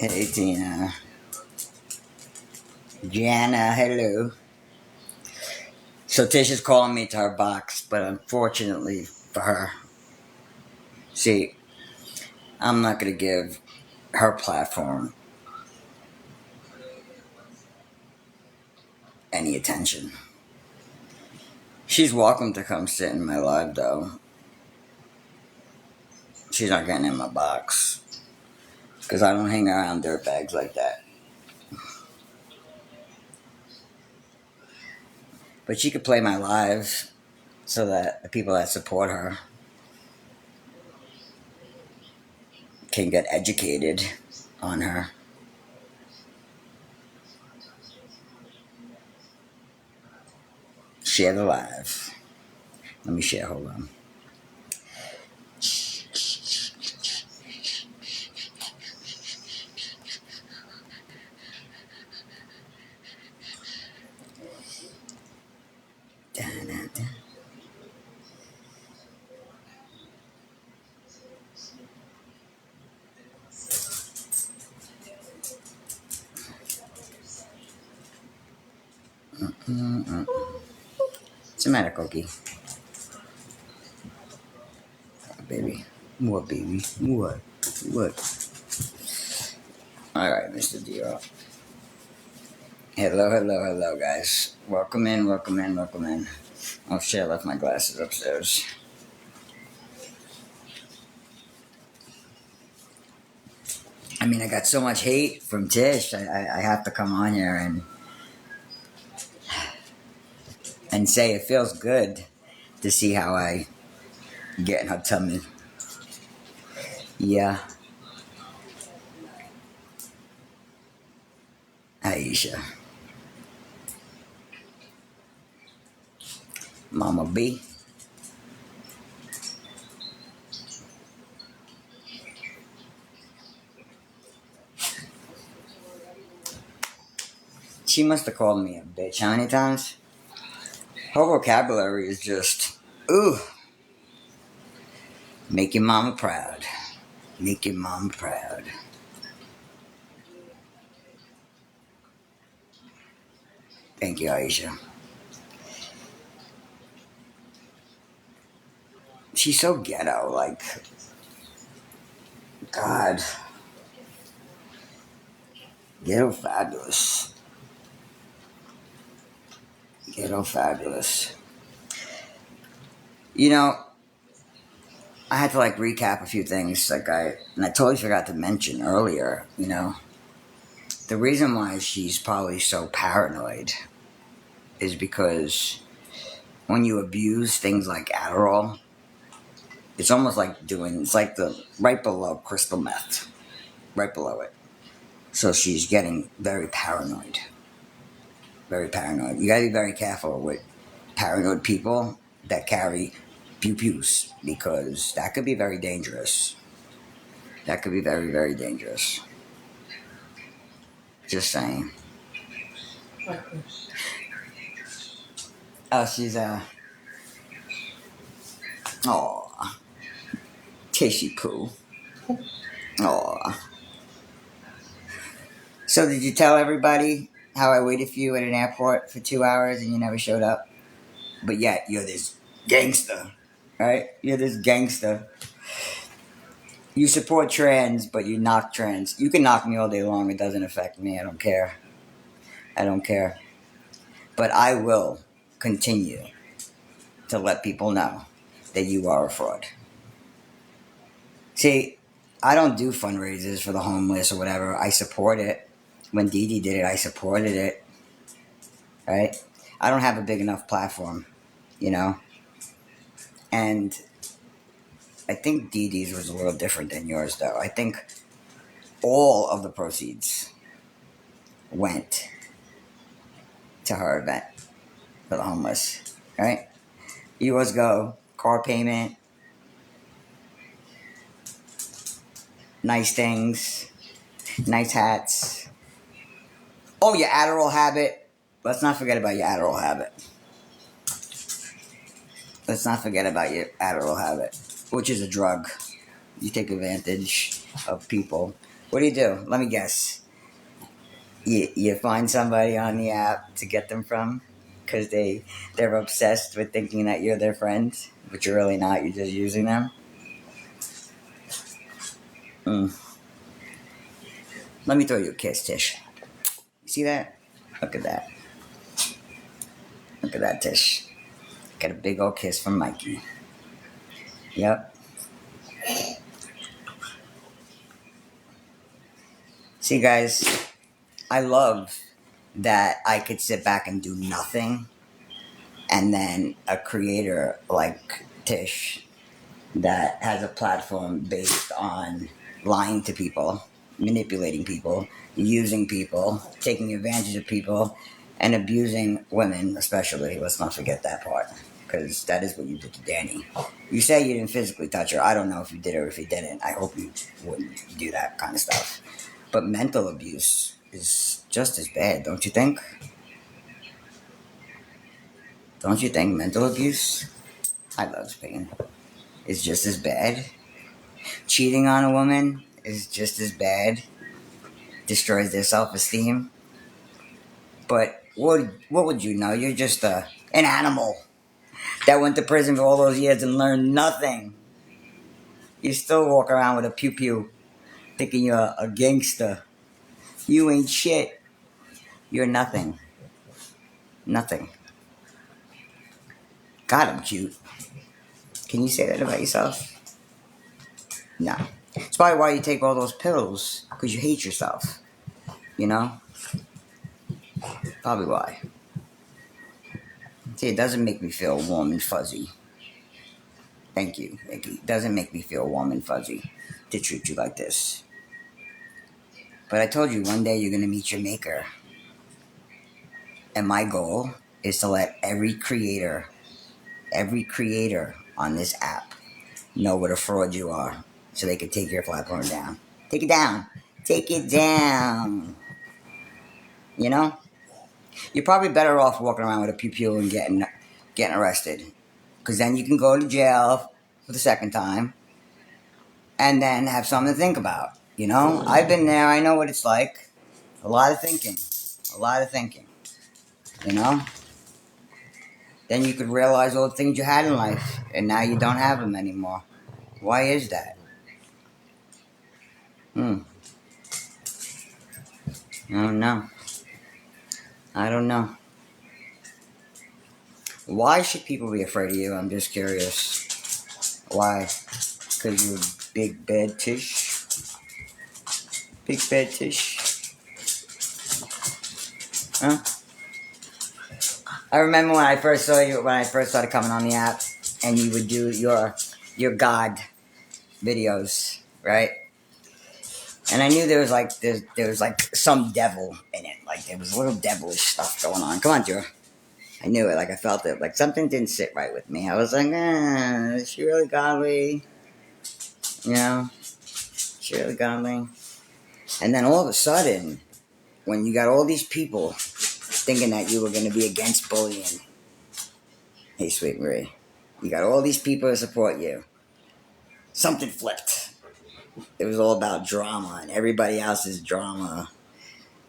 Hey, Tina. Gianna, hello. So Tish is calling me to her box, but unfortunately for her, see, I'm not going to give her platform any attention. She's welcome to come sit in my live, though. She's not getting in my box. Because I don't hang around dirtbags like that. But she could play my lives so that the people that support her can get educated on her. Share the live. Let me share, hold on. Da-da-da. What's the matter, Cookie? Oh, baby. What, baby? What? What? Alright, Mr. D-Rock. Hello, guys. Welcome in. Oh shit, I left my glasses upstairs. I mean, I got so much hate from Tish. I have to come on here and say it feels good to see how I get in her tummy. Yeah. Aisha. Mama B. She must have called me a bitch how many times? Her vocabulary is just, ooh, make your mama proud. Make your mama proud. Thank you, Aisha. She's so ghetto, like, God. Ghetto fabulous. Ghetto fabulous. You know, I had to like recap a few things, and I totally forgot to mention earlier. The reason why she's probably so paranoid is because when you abuse things like Adderall, it's almost like it's like the right below crystal meth, right below it. So she's getting very paranoid. Very paranoid. You gotta be very careful with paranoid people that carry pew-pews because that could be very dangerous. That could be very, very dangerous. Just saying. Oh, she's oh, Tishy Poo. Oh. So did you tell everybody how I waited for you at an airport for 2 hours and you never showed up? But yet you're this gangster, right? You're this gangster. You support trans, but you knock trans. You can knock me all day long. It doesn't affect me. I don't care. I don't care. But I will continue to let people know that you are a fraud. See, I don't do fundraisers for the homeless or whatever. I support it. When Dee Dee did it, I supported it. Right? I don't have a big enough platform, you know? And I think Dee Dee's was a little different than yours, though. I think all of the proceeds went to her event for the homeless, right? Yours go car payment, nice things, nice hats. Oh, your Adderall habit. Let's not forget about your Adderall habit. Let's not forget about your Adderall habit, which is a drug. You take advantage of people. What do? Let me guess. You find somebody on the app to get them from because they're obsessed with thinking that you're their friend, but you're really not. You're just using them. Mm. Let me throw you a kiss, Tish. You see that? Look at that. Look at that, Tish. Got a big old kiss from Mikey. Yep. See, guys, I love that I could sit back and do nothing, and then a creator like Tish that has a platform based on lying to people, manipulating people, using people, taking advantage of people, and abusing women, especially. Let's not forget that part, because that is what you did to Danny. You say you didn't physically touch her. I don't know if you did or if you didn't. I hope you wouldn't do that kind of stuff. But mental abuse is just as bad, don't you think? Don't you think mental abuse? I love Spain. It's just as bad. Cheating on a woman is just as bad. Destroys their self-esteem. But what would you know? You're just an animal that went to prison for all those years and learned nothing. You still walk around with a pew pew, thinking you're a gangster. You ain't shit. You're nothing. Nothing. God, I'm cute. Can you say that about yourself? No. It's probably why you take all those pills, because you hate yourself. You know? Probably why. See, it doesn't make me feel warm and fuzzy. Thank you, Mikey. It doesn't make me feel warm and fuzzy to treat you like this. But I told you one day you're going to meet your maker. And my goal is to let every creator on this app know what a fraud you are so they can take your platform down. Take it down. Take it down. You know? You're probably better off walking around with a pew-pew and getting arrested. Because then you can go to jail for the second time and then have something to think about. You know? I've been there. I know what it's like. A lot of thinking. A lot of thinking. You know? Then you could realize all the things you had in life, and now you don't have them anymore. Why is that? I don't know. I don't know. Why should people be afraid of you? I'm just curious. Why? Because you're big bad Tish? Big bad Tish? Huh? I remember when I first saw you, when I first started coming on the app, and you would do your God videos, right? And I knew there was like some devil in it. Like there was a little devilish stuff going on. Come on, Joe. I knew it. Like I felt it. Like something didn't sit right with me. I was like, is she really godly? You know, is she really godly? And then all of a sudden, when you got all these people thinking that you were going to be against bullying, hey, sweet Marie, you got all these people to support you. Something flipped. It was all about drama and everybody else's drama.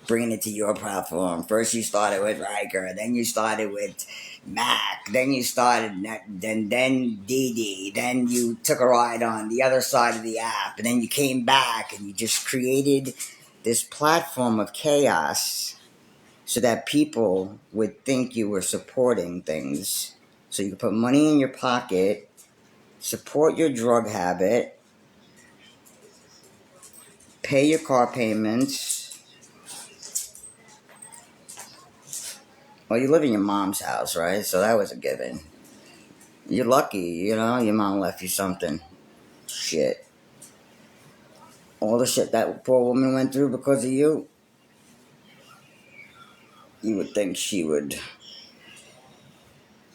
Bringing it to your platform. First you started with Riker, then you started with Mac, then you started, then Dee Dee, then you took a ride on the other side of the app, and then you came back and you just created this platform of chaos so that people would think you were supporting things. So you could put money in your pocket, support your drug habit, pay your car payments. Well, you live in your mom's house, right? So that was a given. You're lucky, you know, your mom left you something. Shit. All the shit that poor woman went through because of you, you would think she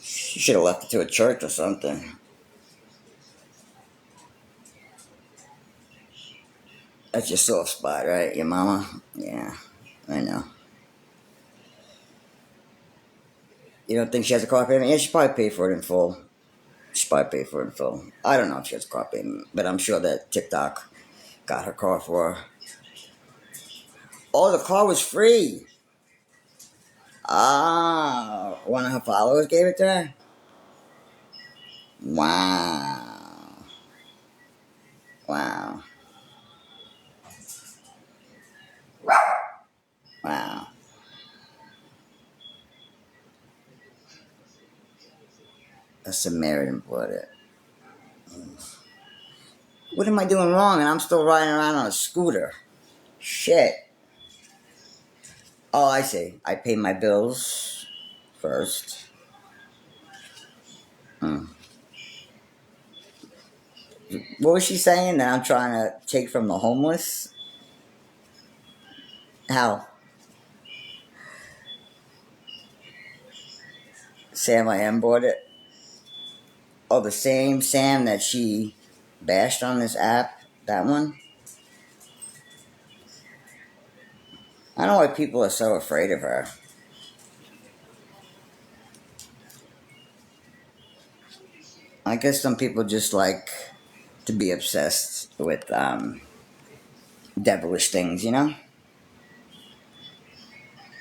should have left it to a church or something. That's your soft spot, right? Your mama? Yeah, I know. You don't think she has a car payment? Yeah, she probably paid for it in full. She probably paid for it in full. I don't know if she has a car payment, but I'm sure that TikTok got her car for her. Oh, the car was free. Ah, one of her followers gave it to her? Wow. Wow. Wow. A Samaritan bought it. What am I doing wrong? And I'm still riding around on a scooter. Shit. Oh, I see. I pay my bills first. Hmm. What was she saying? That I'm trying to take from the homeless? How? Sam I am bought it? Oh, the same Sam that she bashed on this app? That one? I don't know why people are so afraid of her. I guess some people just like to be obsessed with devilish things, you know?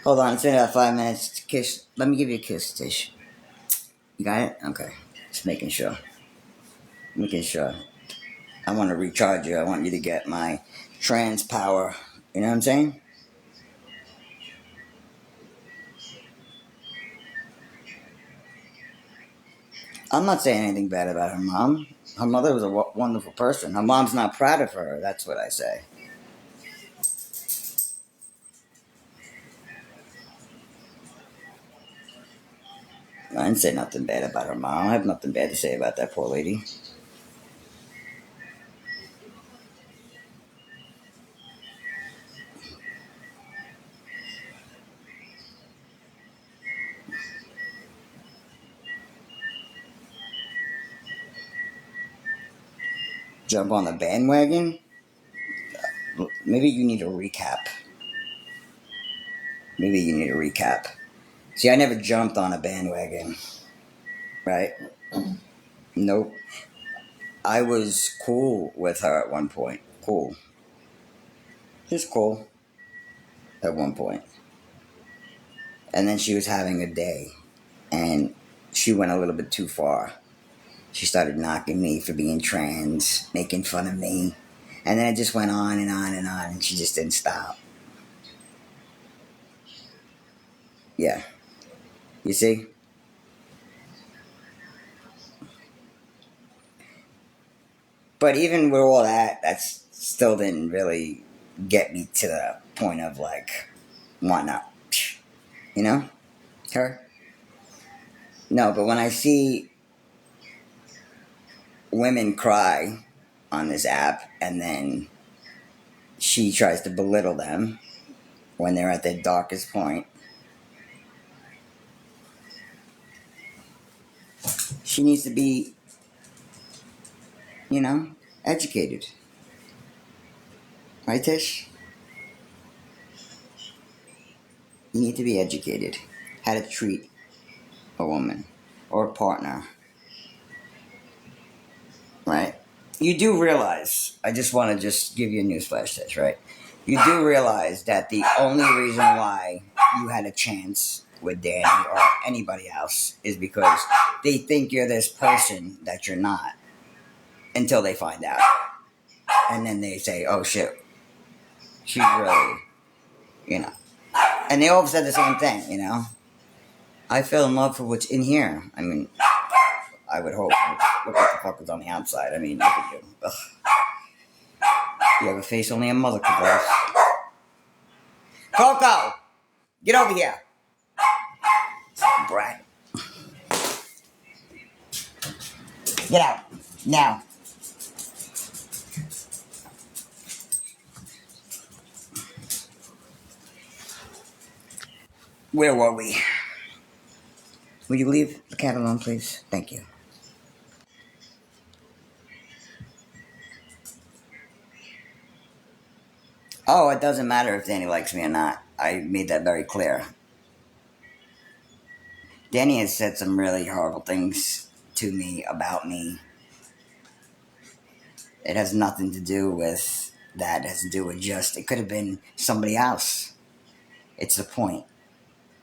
Hold on, it's been about 5 minutes. Kiss. Let me give you a kiss, Tish. You got it? Okay. Just making sure. Making sure. I want to recharge you. I want you to get my trans power. You know what I'm saying? I'm not saying anything bad about her mom. Her mother was a wonderful person. Her mom's not proud of her. That's what I say. I didn't say nothing bad about her mom. I have nothing bad to say about that poor lady. Jump on the bandwagon? Maybe you need a recap. Maybe you need a recap. See, I never jumped on a bandwagon, right? Nope. I was cool with her at one point. Cool. Just cool at one point. And then she was having a day, and she went a little bit too far. She started knocking me for being trans, making fun of me. And then it just went on and on and on, and she just didn't stop. Yeah. You see? But even with all that, that's still didn't really get me to the point of like wanting to, you know, her. No, but when I see women cry on this app and then she tries to belittle them when they're at their darkest point, she needs to be, you know, educated. Right, Tish? You need to be educated. How to treat a woman or a partner. Right? You do realize, I just want to just give you a newsflash, Tish, right? You do realize that the only reason why you had a chance with Danny or anybody else is because they think you're this person that you're not until they find out. And then they say, oh shit, she's really, you know. And they all said the same thing, you know. I fell in love for what's in here. I mean, I would hope. Look what the fuck was on the outside. I mean, look at you. Ugh. You have a face only a mother could bless. Coco! Get over here! Brat. Get out. Now. Where were we? Will you leave the cat alone, please? Thank you. Oh, it doesn't matter if Danny likes me or not. I made that very clear. Danny has said some really horrible things to me about me. It has nothing to do with that. It has to do with just, it could have been somebody else. It's the point.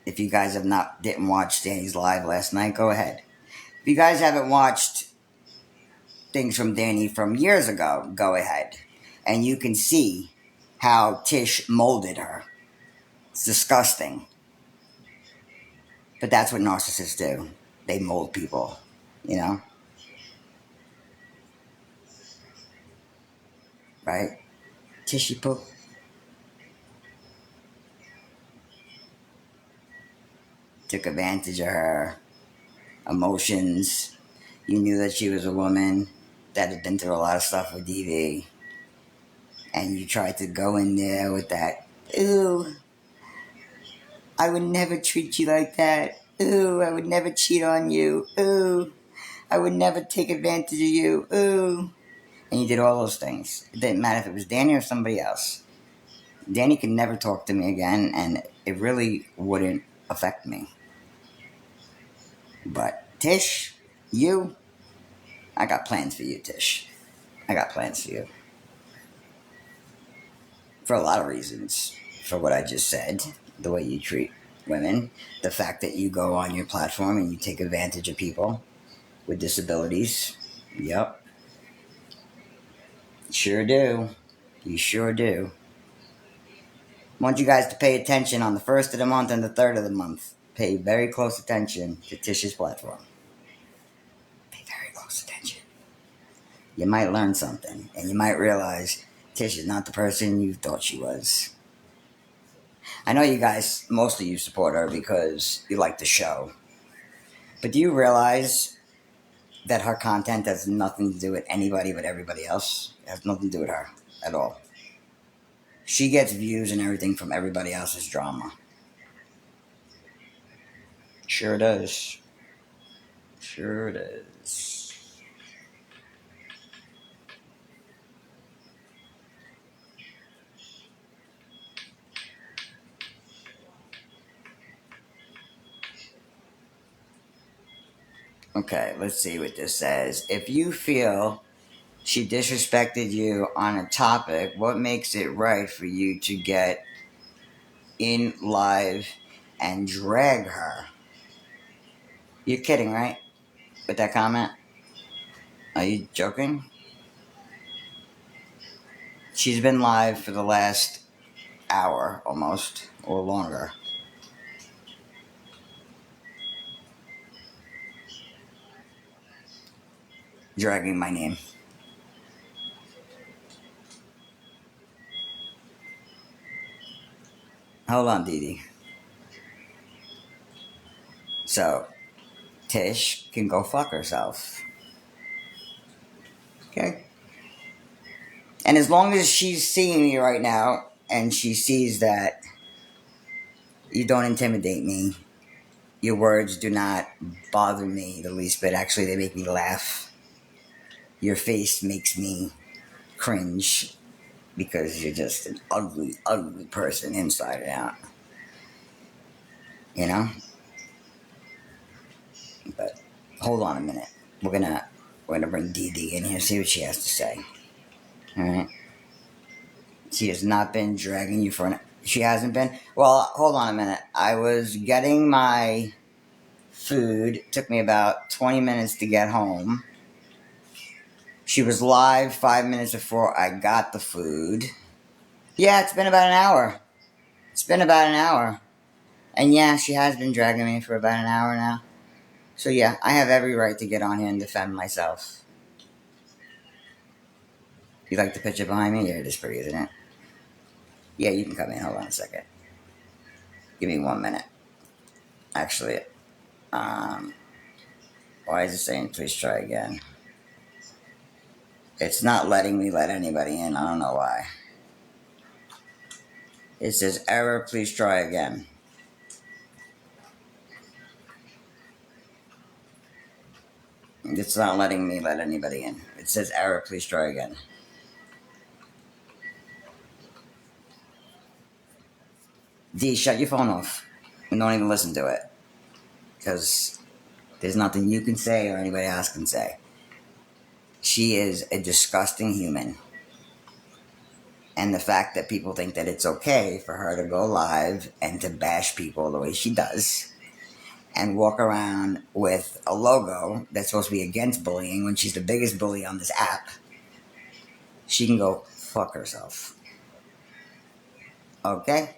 If you guys didn't watch Danny's live last night, go ahead. If you guys haven't watched things from Danny from years ago, go ahead. And you can see how Tish molded her. It's disgusting. But that's what narcissists do. They mold people, you know? Right? Tishy poop. Took advantage of her emotions. You knew that she was a woman that had been through a lot of stuff with DV. And you tried to go in there with that, ooh, I would never treat you like that. Ooh, I would never cheat on you. Ooh, I would never take advantage of you. Ooh. And you did all those things. It didn't matter if it was Danny or somebody else. Danny could never talk to me again, and it really wouldn't affect me. But Tish, you, I got plans for you, Tish. I got plans for you. For a lot of reasons. For what I just said, the way you treat women, the fact that you go on your platform and you take advantage of people with disabilities. Yep. Sure do. You sure do. I want you guys to pay attention on the first of the month and the third of the month. Pay very close attention to Tish's platform. Pay very close attention. You might learn something, and you might realize Tish is not the person you thought she was. I know you guys, most of you support her because you like the show. But do you realize that her content has nothing to do with anybody but everybody else? It has nothing to do with her at all. She gets views and everything from everybody else's drama. Sure does. Sure does. Okay, let's see what this says. If you feel she disrespected you on a topic, what makes it right for you to get in live and drag her? You're kidding, right? With that comment? Are you joking? She's been live for the last hour almost, or longer. Dragging my name. Hold on, Dee Dee. So, Tish can go fuck herself. Okay? And as long as she's seeing me right now, and she sees that you don't intimidate me, your words do not bother me the least bit. Actually, they make me laugh. Your face makes me cringe because you're just an ugly, ugly person inside and out. You know? But hold on a minute. We're gonna bring Dee Dee in here, see what she has to say. Alright? She has not been dragging you for she hasn't been. Well, hold on a minute. I was getting my food. It took me about 20 minutes to get home. She was live 5 minutes before I got the food. Yeah, it's been about an hour. It's been about an hour. And yeah, she has been dragging me for about an hour now. So yeah, I have every right to get on here and defend myself. You like the picture behind me? Yeah, it is pretty, isn't it? Yeah, you can come in. Hold on a second. Give me 1 minute. Actually, why is it saying please try again? It's not letting me let anybody in. I don't know why. It says error, please try again. It's not letting me let anybody in. It says error, please try again. D, shut your phone off. And don't even listen to it. Because There's nothing you can say or anybody else can say. She is a disgusting human. And the fact that people think that it's okay for her to go live and to bash people the way she does and walk around with a logo that's supposed to be against bullying when she's the biggest bully on this app, she can go fuck herself. Okay?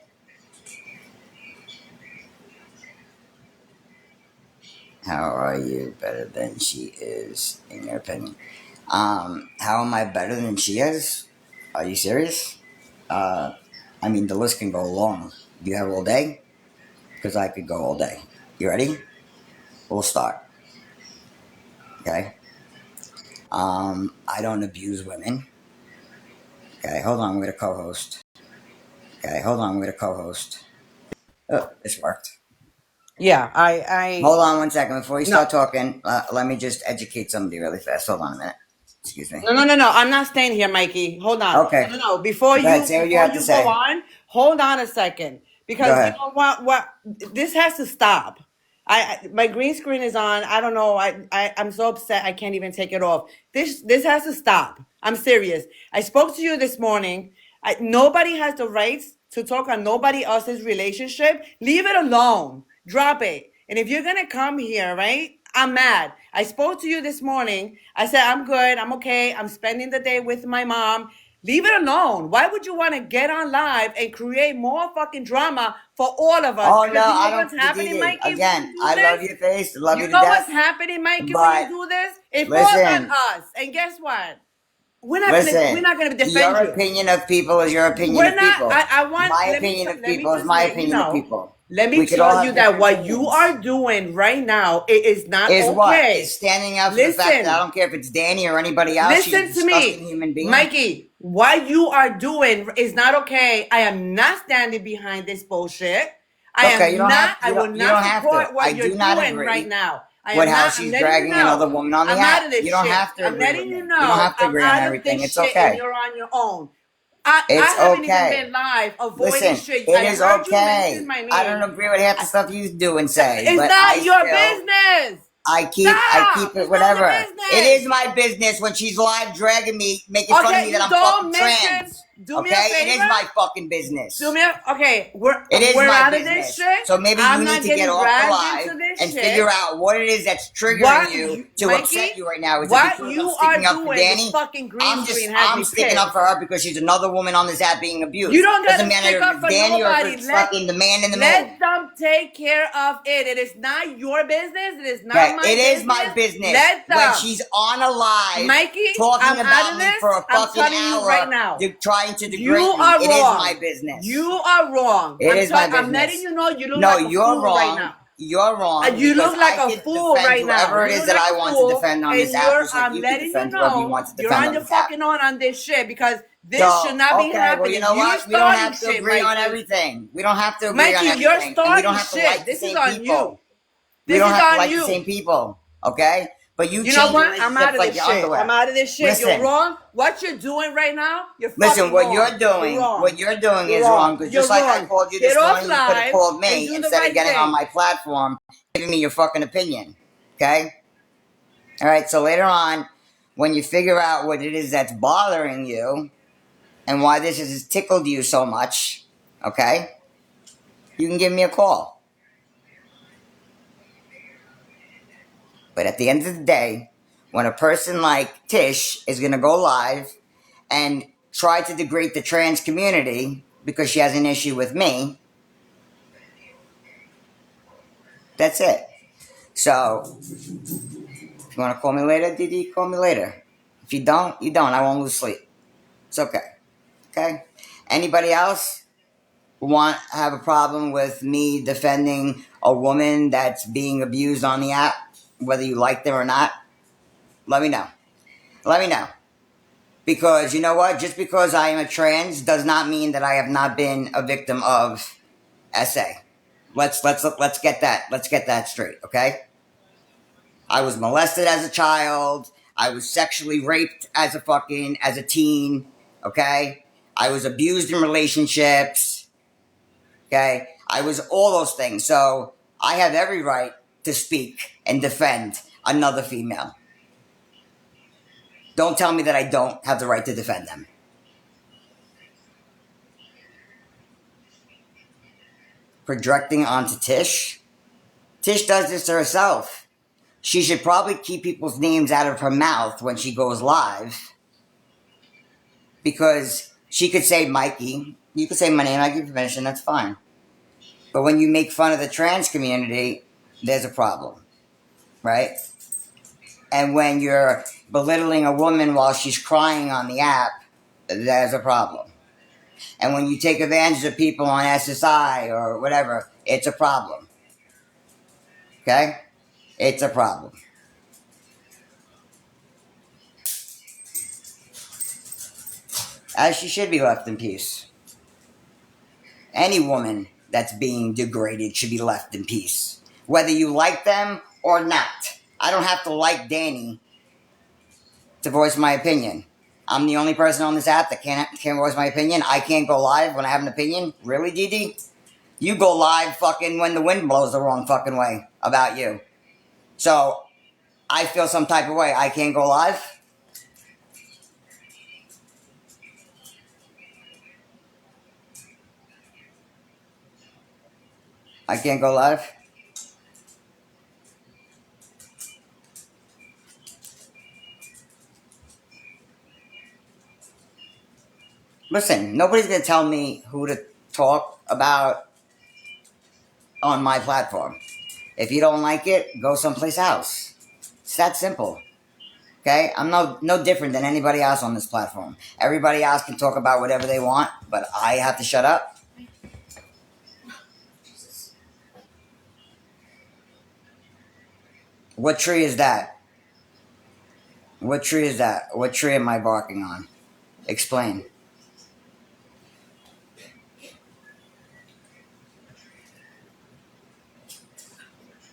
How are you better than she is, in your opinion? How am I better than she is? Are you serious? I mean, the list can go long. Do you have all day? Because I could go all day. You ready? We'll start. Okay? I don't abuse women. Okay, hold on, I'm going to co host. Okay, hold on, I'm going to co host. Oh, this worked. Yeah, I Hold on one second. Before you no, start talking, let me just educate somebody really fast. Hold on a minute. Excuse me. no. I'm not staying here, Mikey. Hold on. Okay. No. Before Go ahead, say what you have to go say. on, hold on a second. Go Because you ahead. know what? This has to stop. My green screen is on. I don't know. I'm so upset I can't even take it off. This has to stop. I'm serious. I spoke to you this morning. Nobody has the rights to talk on nobody else's relationship. Leave it alone. Drop it. And if you're gonna come here, right? I'm mad. I spoke to you this morning. I said, I'm good. I'm okay. I'm spending the day with my mom. Leave it alone. Why would you want to get on live and create more fucking drama for all of us? Oh, Because no, you know I what's don't. happening, Didi, Mikey, when again, you do I love this? your face. Love You you to know what's death. happening, Mikey, when you But do this? It falls on listen, us. And guess what? We're listen. not gonna defend Your you. opinion of people is your opinion We're of not. people. I want. My opinion of Let me people is just my let you opinion of know. people. Let me We could all tell you have that different what you opinions. are doing right now, it is not Is what? okay. Is standing up for the fact that I Listen, don't care if it's Danny or anybody else. She's a listen to disgusting me, human being. Mikey. What you are doing is not okay. I am not standing behind this bullshit. I Okay, you am don't have not. I will you not don't have to. support I what you're do not doing right agree now. I with am how not. I'm she's letting you dragging another know. woman on the I'm out app. of this You don't shit. have to I'm agree with letting you me. You don't know. have to I'm agree on out of everything. this It's shit, and okay. you're on your own. I It's haven't even okay. been live avoiding Listen, shit. it I is heard you mention okay. my I don't name. agree with half the stuff you do and say, It's but not your business. I Stop. keep it It's not your whatever. It business. is my business when she's live dragging me, making fun of me Okay, that you I'm don't fucking mention. trans. Do me a Okay? It is favor. my fucking Do business. me a, okay. It is We're my out of this business. shit. So maybe you I'm need not to get getting off the dragged live into this and shit. figure out what it is that's triggering What you to Mikey? upset you right now. Is it What because I'm you sticking are up for doing? This Danny? fucking green screen has I'm me sticking up pissed. for her because she's another woman on this app being You abused. don't Doesn't gotta matter stick if up it's for Danny or if nobody. it's fucking the man in the Let moon. them take care of it. It is not your business. It is Okay, not my it is my business. business Let when them. she's on a live Mikey, talking I'm out about of me this. for a I'm fucking telling you right hour, now. trying to You degrade me. are It is my wrong. business. You are wrong. It is my I'm letting business. you know you look No, like a you're fool right wrong. now. You're wrong You because look like I a can fool defend right now. whoever it You is look that like I a want to fool, defend on this and app, just like I'm you can letting you defend whoever you know want to you're defend on on your this app. fucking on this shit because this So, should not be okay, well, you happening. know You what? We don't starting have to shit, agree on Mikey. everything. We don't have to agree on Mikey, you're everything. And we don't starting have to like shit. the This is same on you. people. We This don't is have to on like the same you. people, okay? But you You know change what? I'm out relationships of like this your shit. I'm underwear. out of this shit. You're Listen, wrong. What you're doing right now, you're listen, fucking wrong. You're what wrong. you're doing You're is wrong. wrong. Because You're just like I wrong. called you Get this off morning, you could have live called and me do the instead of right getting on thing. my platform, giving me your fucking opinion, okay? All right, so later on, when you figure out what it is that's bothering you and why this has tickled you so much, okay, you can give me a call. But at the end of the day, when a person like Tish is going to go live and try to degrade the trans community because she has an issue with me, that's it. So, if you want to call me later, Didi, call me later. If you don't, you don't. I won't lose sleep. It's okay. Okay? Anybody else have a problem with me defending a woman that's being abused on the app, whether you like them or not? Let me know. Let me know. Because you know what? Just because I am a trans does not mean that I have not been a victim of SA. Let's get that straight, okay? I was molested as a child. I was sexually raped as a teen, okay? I was abused in relationships, okay? I was all those things. So I have every right to speak and defend another female. Don't tell me that I don't have the right to defend them. Projecting onto Tish. Tish does this to herself. She should probably keep people's names out of her mouth when she goes live. Because she could say Mikey. You could say my name, I give you permission, that's fine. But when you make fun of the trans community, there's a problem. Right? And when you're belittling a woman while she's crying on the app, there's a problem. And when you take advantage of people on SSI or whatever, it's a problem. Okay? It's a problem. As she should be left in peace. Any woman that's being degraded should be left in peace. Whether you like them or not. I don't have to like Danny to voice my opinion. I'm the only person on this app that can't voice my opinion. I can't go live when I have an opinion. Really, Didi? You go live fucking when the wind blows the wrong fucking way about you. So, I feel some type of way. I can't go live? I can't go live? Listen, nobody's going to tell me who to talk about on my platform. If you don't like it, go someplace else. It's that simple. Okay? I'm no different than anybody else on this platform. Everybody else can talk about whatever they want, but I have to shut up. What tree is that? What tree is that? What tree am I barking on? Explain.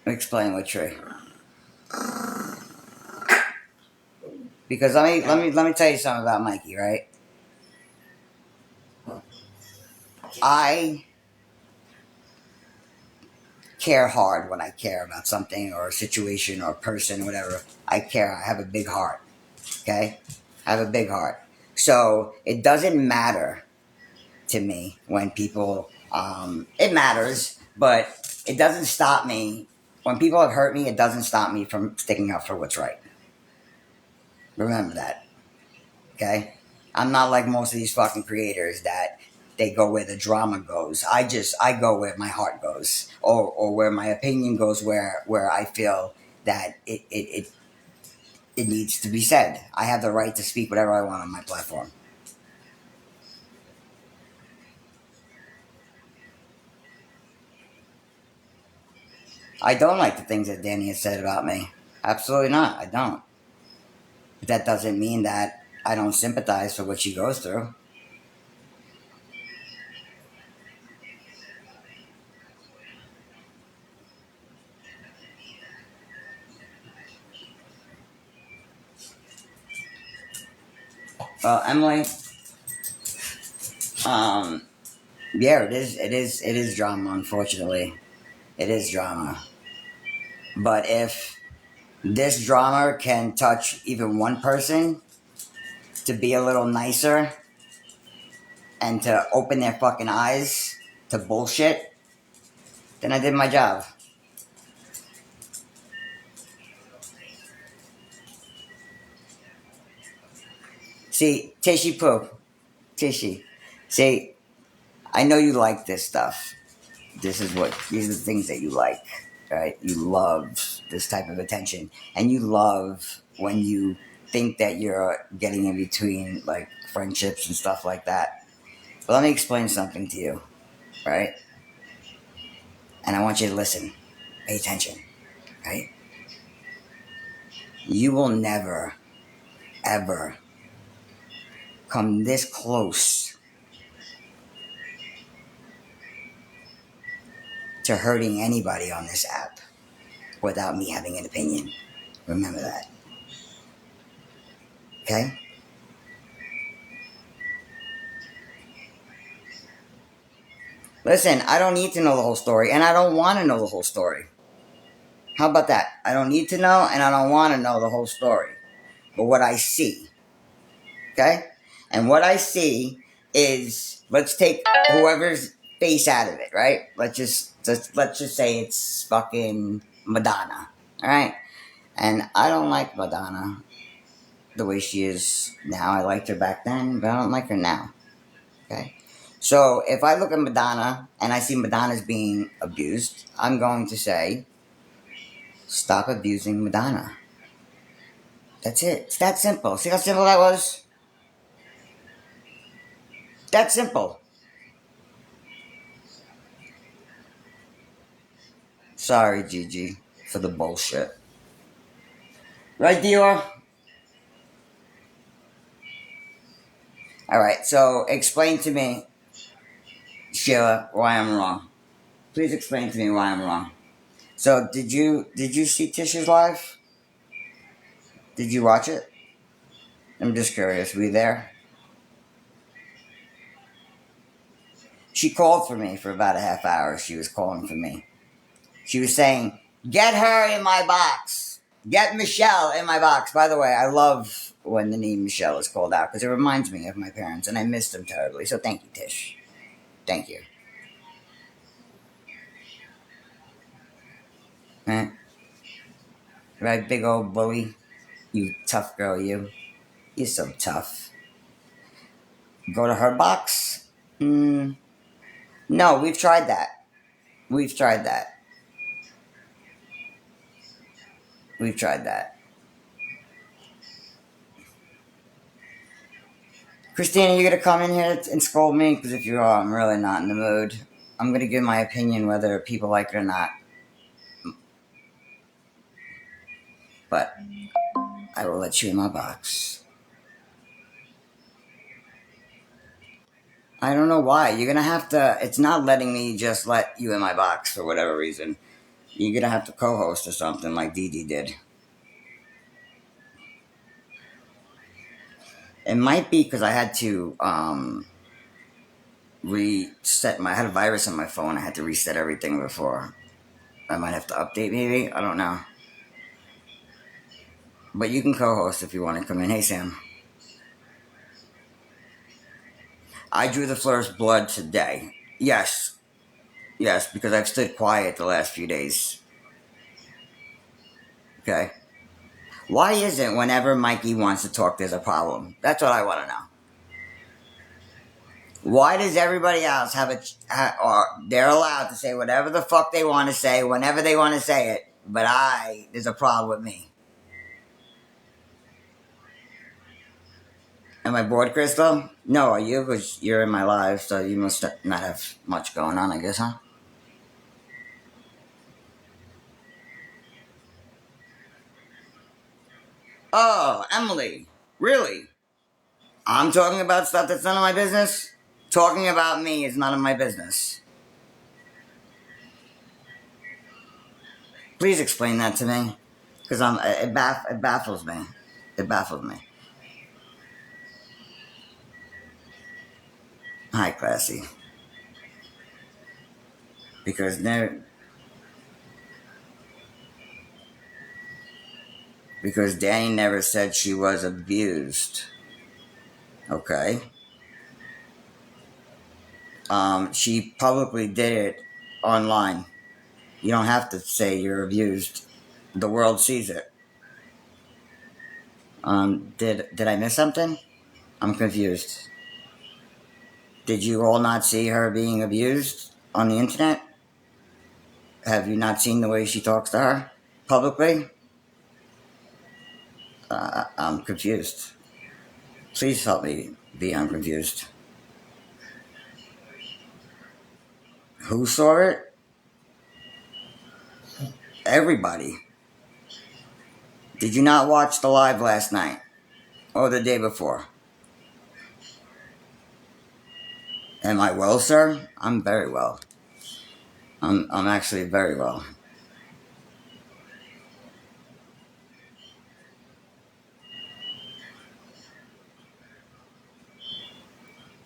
Explain what tree. Because let me tell you something about Mikey, right? I care hard when I care about something or a situation or a person, whatever. I care. I have a big heart. Okay? I have a big heart. So it doesn't matter to me when people, it matters, but it doesn't stop me. When people have hurt me, it doesn't stop me from sticking up for what's right. Remember that. Okay? I'm not like most of these fucking creators that they go where the drama goes. I go where my heart goes, or where my opinion goes, where I feel that it needs to be said. I have the right to speak whatever I want on my platform. I don't like the things that Danny has said about me. Absolutely not. I don't. But that doesn't mean that I don't sympathize for what she goes through. Well, Emily, um, yeah, it is drama. Unfortunately, it is drama. But if this drama can touch even one person to be a little nicer and to open their fucking eyes to bullshit, then I did my job. See, Tishy Poo, Tishy. See, I know you like this stuff. These are the things that you like, right? You love this type of attention. And you love when you think that you're getting in between, like, friendships and stuff like that. But let me explain something to you, right? And I want you to listen. Pay attention, right? You will never, ever come this close to hurting anybody on this app without me having an opinion. Remember that. Okay? Listen, I don't need to know the whole story, and I don't want to know the whole story. How about that? I don't need to know, and I don't want to know the whole story. But what I see, okay? And what I see is, let's take whoever's face out of it, right? Let's just say it's fucking Madonna, all right? And I don't like Madonna the way she is now. I liked her back then, but I don't like her now. Okay. So if I look at Madonna and I see Madonna's being abused, I'm going to say, stop abusing Madonna. That's it. It's that simple. See how simple that was? That simple. Sorry, Gigi, for the bullshit. Right, Dior? Alright, so explain to me, Sheila, why I'm wrong. Please explain to me why I'm wrong. So did you see Tish's live? Did you watch it? I'm just curious. Were you there? She called for me for about a half hour. She was calling for me. She was saying, "Get her in my box. Get Michelle in my box." By the way, I love when the name Michelle is called out because it reminds me of my parents and I miss them terribly. So thank you, Tish. Thank you. Eh? Right, big old bully. You tough girl, you. You're so tough. Go to her box? No, we've tried that. We've tried that. We've tried that. Christina, you gonna come in here and scold me? Because if you are, I'm really not in the mood. I'm gonna give my opinion whether people like it or not. But I will let you in my box. I don't know why. You're gonna have to. It's not letting me just let you in my box for whatever reason. You're gonna have to co-host or something like Dee Dee did. It might be because I had to reset my. I had a virus on my phone. I had to reset everything before. I might have to update maybe. I don't know. But you can co-host if you want to come in. Hey Sam. I drew the first blood today. Yes. Yes, because I've stood quiet the last few days. Okay. Why is it whenever Mikey wants to talk, there's a problem? That's what I want to know. Why does everybody else have or they're allowed to say whatever the fuck they want to say whenever they want to say it, but there's a problem with me. Am I bored, Crystal? No, are you? Because you're in my live, so you must not have much going on, I guess, huh? Oh, Emily. Really? I'm talking about stuff that's none of my business? Talking about me is none of my business. Please explain that to me. Because it baffles me. It baffles me. Hi, Classy. Because Danny never said she was abused. Okay. She publicly did it online. You don't have to say you're abused. The world sees it. Did I miss something? I'm confused. Did you all not see her being abused on the internet? Have you not seen the way she talks to her publicly? I'm confused. Please help me be unconfused. Who saw it? Everybody. Did you not watch the live last night or the day before? Am I well, sir? I'm very well. I'm actually very well.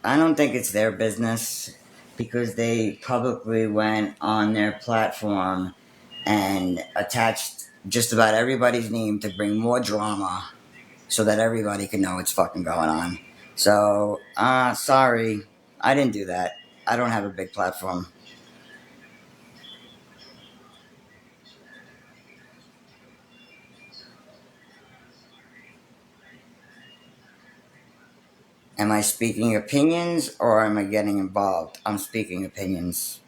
I don't think it's their business because they publicly went on their platform and attached just about everybody's name to bring more drama so that everybody can know what's fucking going on. So, sorry, I didn't do that. I don't have a big platform. Am I speaking opinions or am I getting involved? I'm speaking opinions.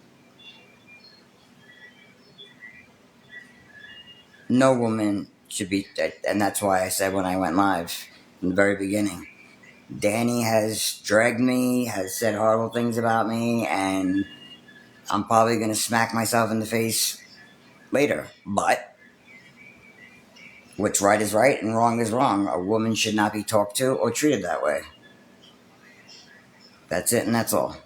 No woman should be, and that's why I said when I went live in the very beginning. Danny has dragged me, has said horrible things about me, and I'm probably going to smack myself in the face later. But what's right is right and wrong is wrong. A woman should not be talked to or treated that way. That's it, and that's all.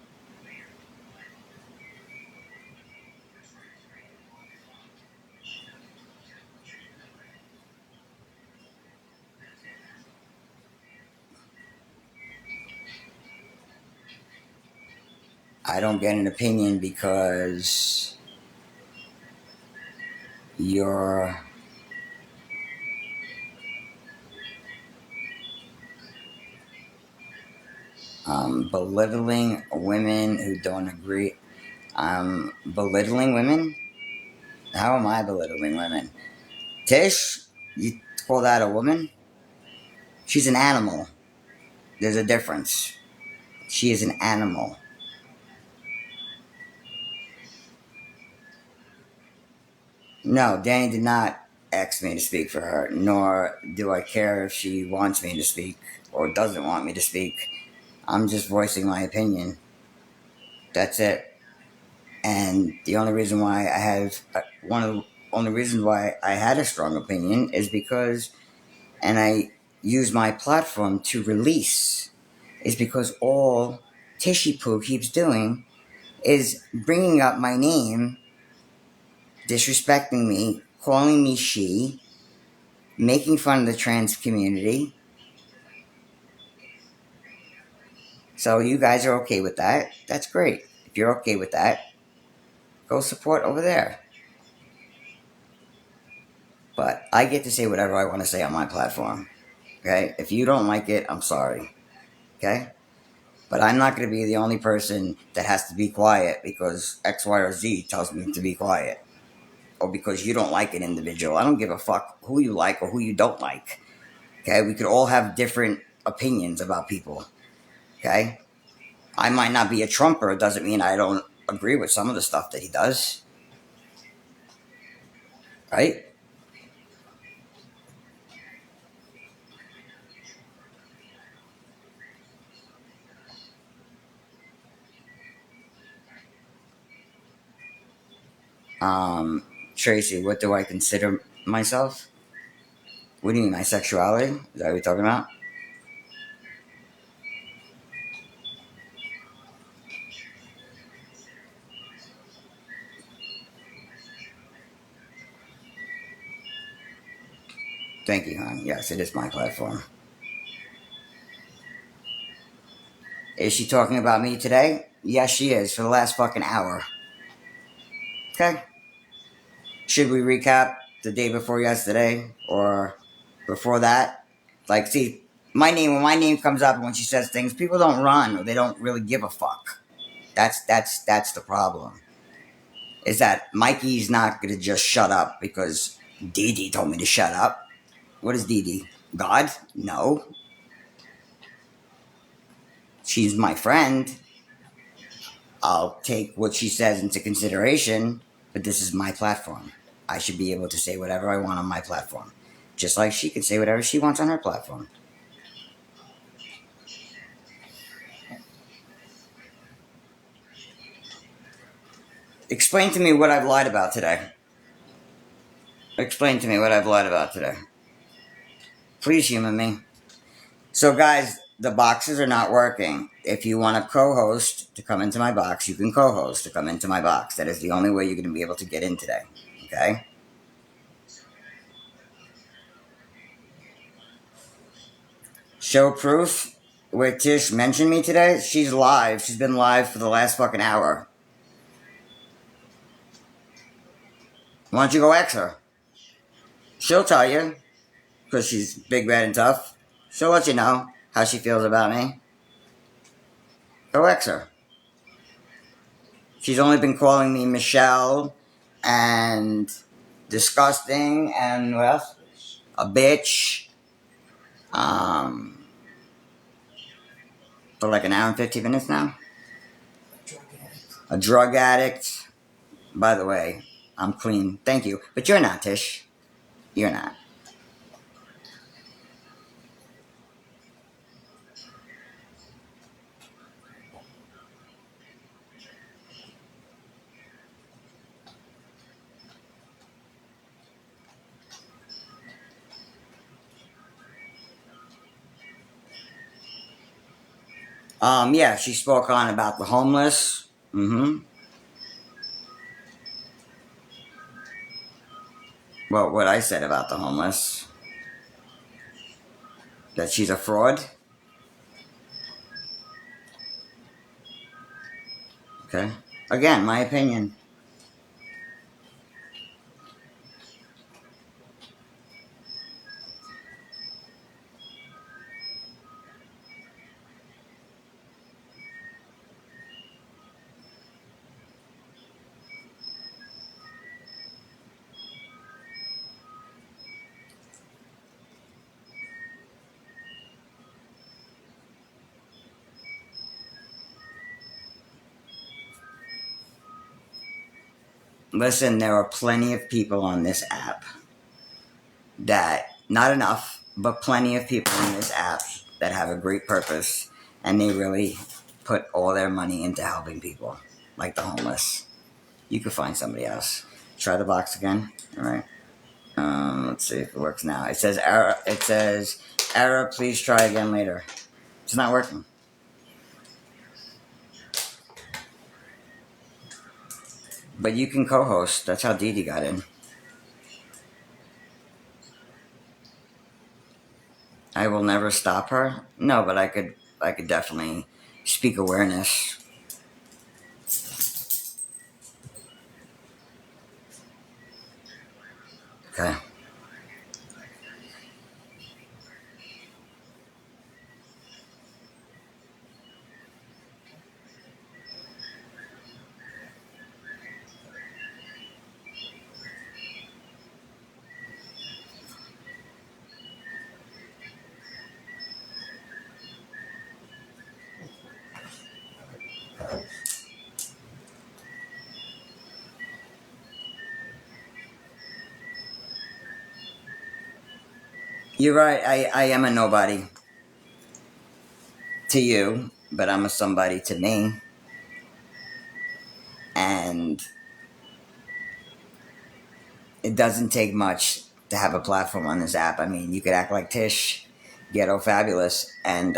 I don't get an opinion because you're belittling women who don't agree. Belittling women? How am I belittling women? Tish, you call that a woman? She's an animal. There's a difference. She is an animal. No, Danny did not ask me to speak for her, nor do I care if she wants me to speak or doesn't want me to speak. I'm just voicing my opinion. That's it. And the only reason why I have one of the only reasons why I had a strong opinion is because, and I use my platform to release, is because all Tishy Poo keeps doing is bringing up my name, disrespecting me, calling me she, making fun of the trans community. So you guys are okay with that. That's great. If you're okay with that, go support over there. But I get to say whatever I want to say on my platform. Okay? If you don't like it, I'm sorry. Okay? But I'm not going to be the only person that has to be quiet because X, Y, or Z tells me to be quiet. Or because you don't like an individual. I don't give a fuck who you like or who you don't like. Okay? We could all have different opinions about people. Okay? I might not be a Trumper. It doesn't mean I don't agree with some of the stuff that he does. Right? Tracy, what do I consider myself? What do you mean, my sexuality? Is that what you're talking about? Thank you, hon. Yes, it is my platform. Is she talking about me today? Yes, she is, for the last fucking hour. Okay. Should we recap the day before yesterday or before that? Like, see, when my name comes up and when she says things, people don't run or they don't really give a fuck. That's the problem. Is that Mikey's not gonna just shut up because Dee Dee told me to shut up. What is Dee Dee? God? No. She's my friend. I'll take what she says into consideration, but this is my platform. I should be able to say whatever I want on my platform. Just like she can say whatever she wants on her platform. Explain to me what I've lied about today. Explain to me what I've lied about today. Please humor me. So, guys, the boxes are not working. If you want to co host to come into my box, you can co host to come into my box. That is the only way you're going to be able to get in today. Okay? Show proof where Tish mentioned me today. She's live. She's been live for the last fucking hour. Why don't you go X her? She'll tell you, because she's big, bad, and tough. She'll let you know how she feels about me. Go X her. She's only been calling me Michelle and disgusting and what else? A bitch. Um, for like an hour and 15 minutes now. A drug addict. By the way, I'm clean. Thank you. But you're not, Tish. You're not. Yeah, she spoke on about the homeless. Mm-hmm. Well, what I said about the homeless. That she's a fraud. Okay. Again, my opinion. Listen, there are plenty of people on this app that, not enough, but plenty of people on this app that have a great purpose and they really put all their money into helping people, like the homeless. You could find somebody else. Try the box again. All right. Let's see if it works now. It says error. It says error. Please try again later. It's not working. But you can co-host. That's how Dee Dee got in. I will never stop her. No, but I could. I could definitely speak awareness. Okay. You're right. I am a nobody to you, but I'm a somebody to me. And it doesn't take much to have a platform on this app. I mean, you could act like Tish, ghetto fabulous, and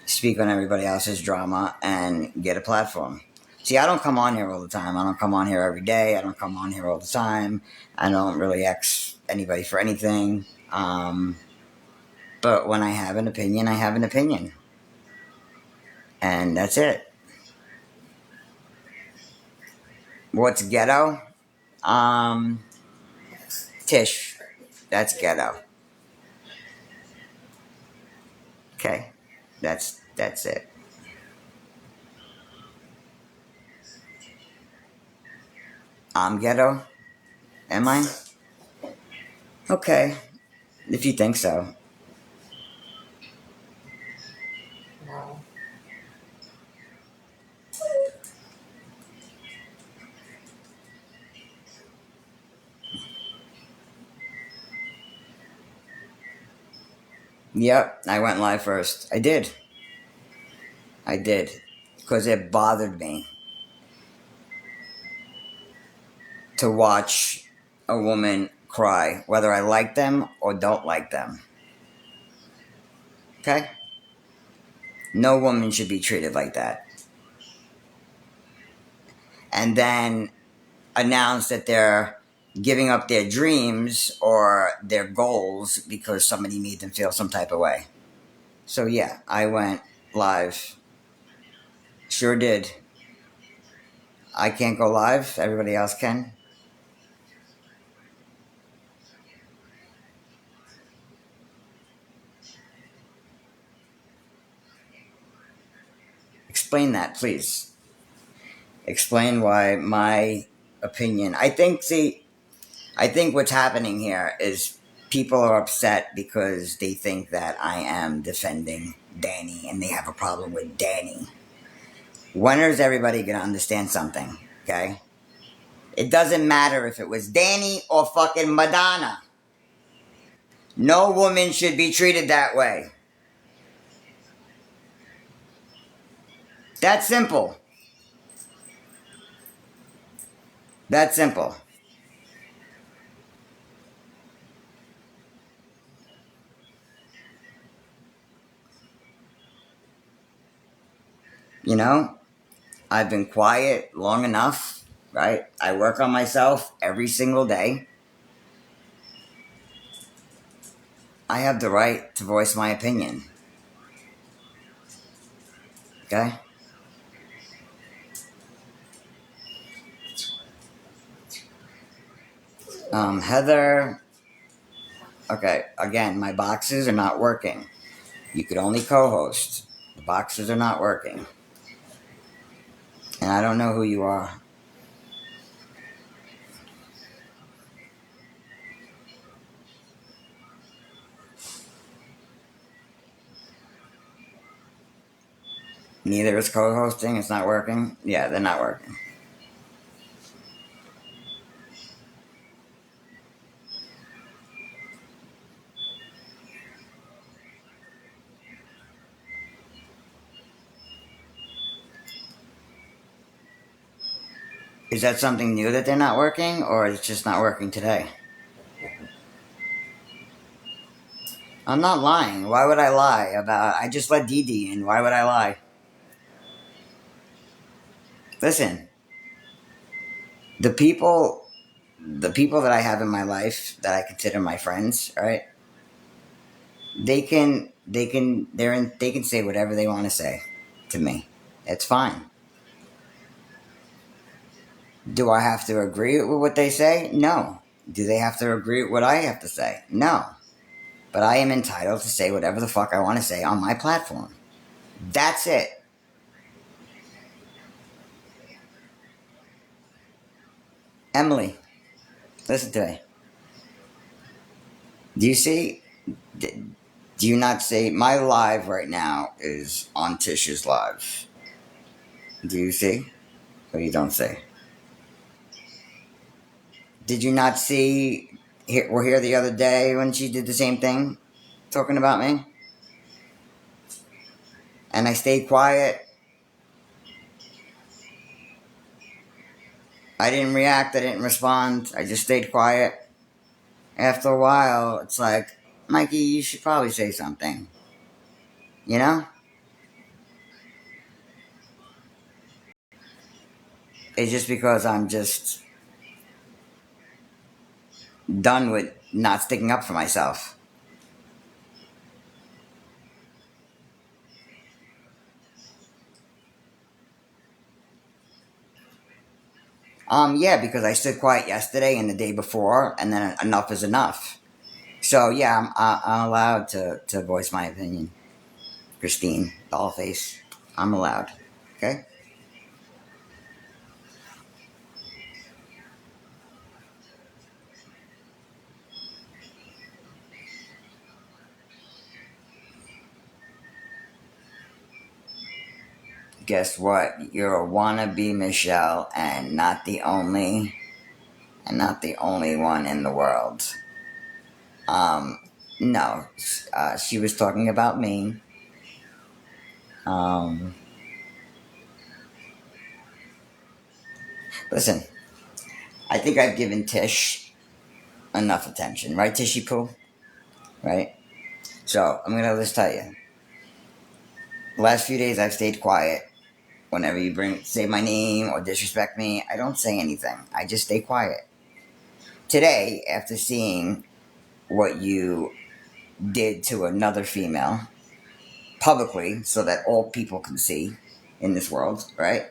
speak on everybody else's drama and get a platform. See, I don't come on here all the time. I don't come on here every day. I don't come on here all the time. I don't really ask anybody for anything. But when I have an opinion, I have an opinion. And that's it. What's ghetto? Um, Tish. That's ghetto. Okay. That's it. I'm ghetto? Am I? Okay. If you think so. No. Yep, I went live first. I did. I did. Because it bothered me to watch a woman cry, whether I like them or don't like them. Okay? No woman should be treated like that. And then announce that they're giving up their dreams or their goals because somebody made them feel some type of way. So, yeah, I went live. Sure did. I can't go live. Everybody else can. explain that, please. Explain why my opinion. I think what's happening here is people are upset because they think that I am defending Danny and they have a problem with Danny. When is everybody going to understand something? Okay? It doesn't matter if it was Danny or fucking Madonna. No woman should be treated that way. That's simple. That's simple. You know, I've been quiet long enough, right? I work on myself every single day. I have the right to voice my opinion. Okay? Heather, okay, again, my boxes are not working. You could only co host. The boxes are not working. And I don't know who you are. Neither is co hosting. It's not working. Yeah, they're not working. Is that something new that they're not working, or it's just not working today? I'm not lying. Why would I lie about? I just let Dee Dee in. Why would I lie? Listen, the people, the people that I have in my life that I consider my friends, right? They can say whatever they want to say to me. It's fine. Do I have to agree with what they say? No. Do they have to agree with what I have to say? No. But I am entitled to say whatever the fuck I want to say on my platform. That's it. Emily, listen to me. Do you see? Do you not see? My live right now is on Tish's live. Do you see? Or you don't see? Did you not see? We're here the other day when she did the same thing, talking about me, and I stayed quiet. I didn't react. I didn't respond. I just stayed quiet. After a while, it's like, Mikey, you should probably say something. You know? It's just because I'm just done with not sticking up for myself. Yeah, because I stood quiet yesterday and the day before, and then enough is enough. So yeah, I'm allowed to voice my opinion. Christine, dollface, I'm allowed. Okay. Guess what? You're a wannabe Michelle, and not the only one in the world. Um, no, she was talking about me. Um, Listen, I think I've given Tish enough attention, right, Tishy Poo? Right? So, I'm gonna just tell you. The last few days I've stayed quiet. Whenever you say my name or disrespect me, I don't say anything. I just stay quiet. Today, after seeing what you did to another female publicly so that all people can see in this world, right?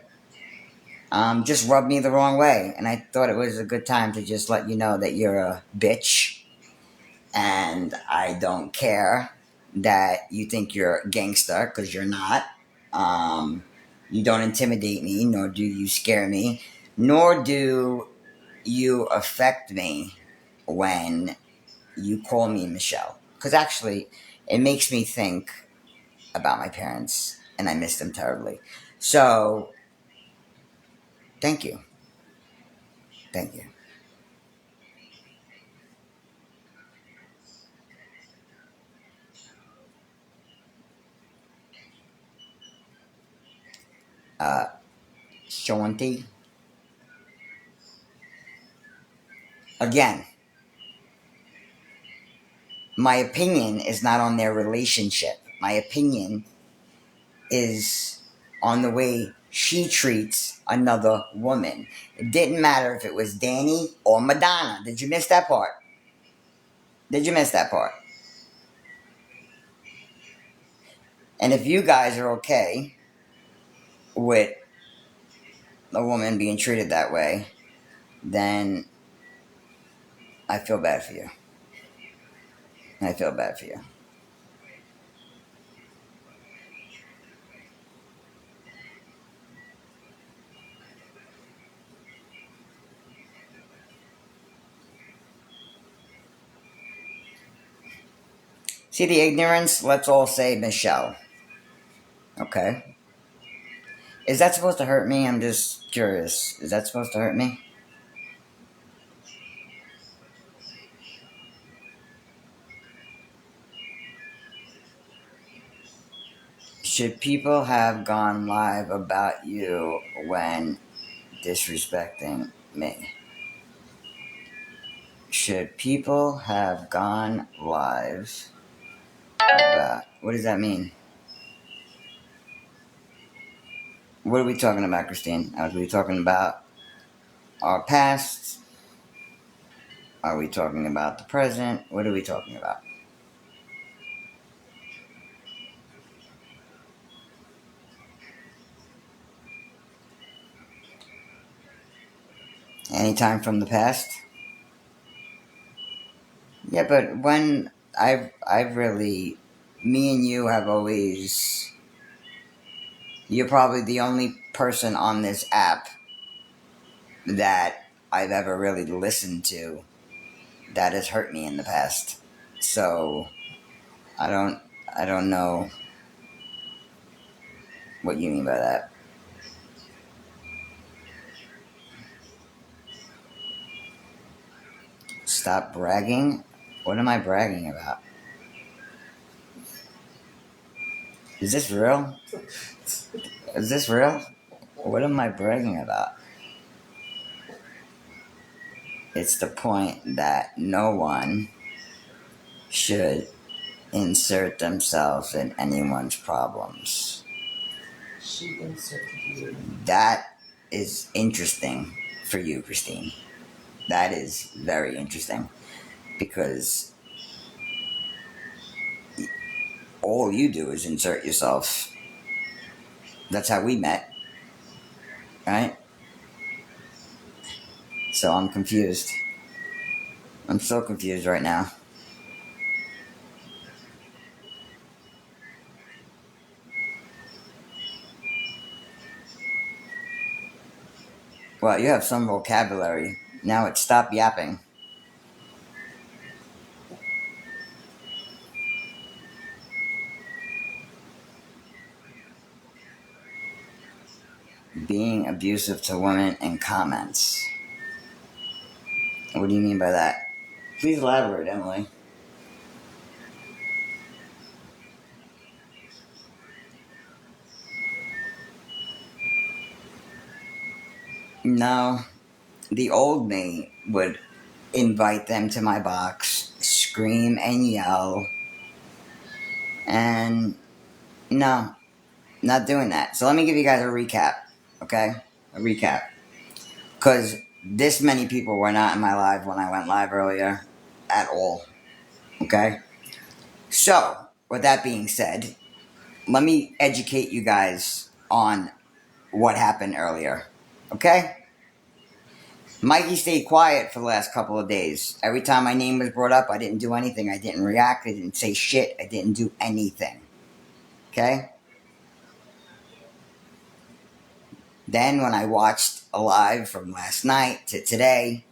Just rubbed me the wrong way. And I thought it was a good time to just let you know that you're a bitch and I don't care that you think you're a gangster because you're not. Um, You don't intimidate me, nor do you scare me, nor do you affect me when you call me Michelle. Because actually, it makes me think about my parents, and I miss them terribly. So, thank you. Thank you. Uh, Shanti, again, my opinion is not on their relationship. My opinion is on the way she treats another woman. It didn't matter if it was Danny or Madonna. Did you miss that part? Did you miss that part? And if you guys are okay with a woman being treated that way, then I feel bad for you. I feel bad for you. See the ignorance? Let's all say Michelle. Okay. Is that supposed to hurt me? I'm just curious. Is that supposed to hurt me? Should people have gone live about you when disrespecting me? Should people have gone live about... What does that mean? What are we talking about, Christine? Are we talking about our past? Are we talking about the present? What are we talking about? Anytime from the past? Yeah, but when I've really... Me and you have always... You're probably the only person on this app that I've ever really listened to that has hurt me in the past. So I don't I don't know what you mean by that. Stop bragging? What am I bragging about? Is this real? Is this real? What am I bragging about? It's the point that no one should insert themselves in anyone's problems. She inserted you. That is interesting for you, Christine. That is very interesting because all you do is insert yourself. That's how we met, right? So I'm confused. I'm so confused right now. Well, you have some vocabulary. Now it's stop yapping. Being abusive to women in comments. What do you mean by that? Please elaborate, Emily. No, the old me would invite them to my box, scream and yell, and no, not doing that. So let me give you guys a recap, okay? A recap. Because this many people were not in my live when I went live earlier at all, okay? So, with that being said, let me educate you guys on what happened earlier, okay? Mikey stayed quiet for the last couple of days. Every time my name was brought up, I didn't do anything. I didn't react. I didn't say shit. I didn't do anything. Okay? Then when I watched a live from last night to today,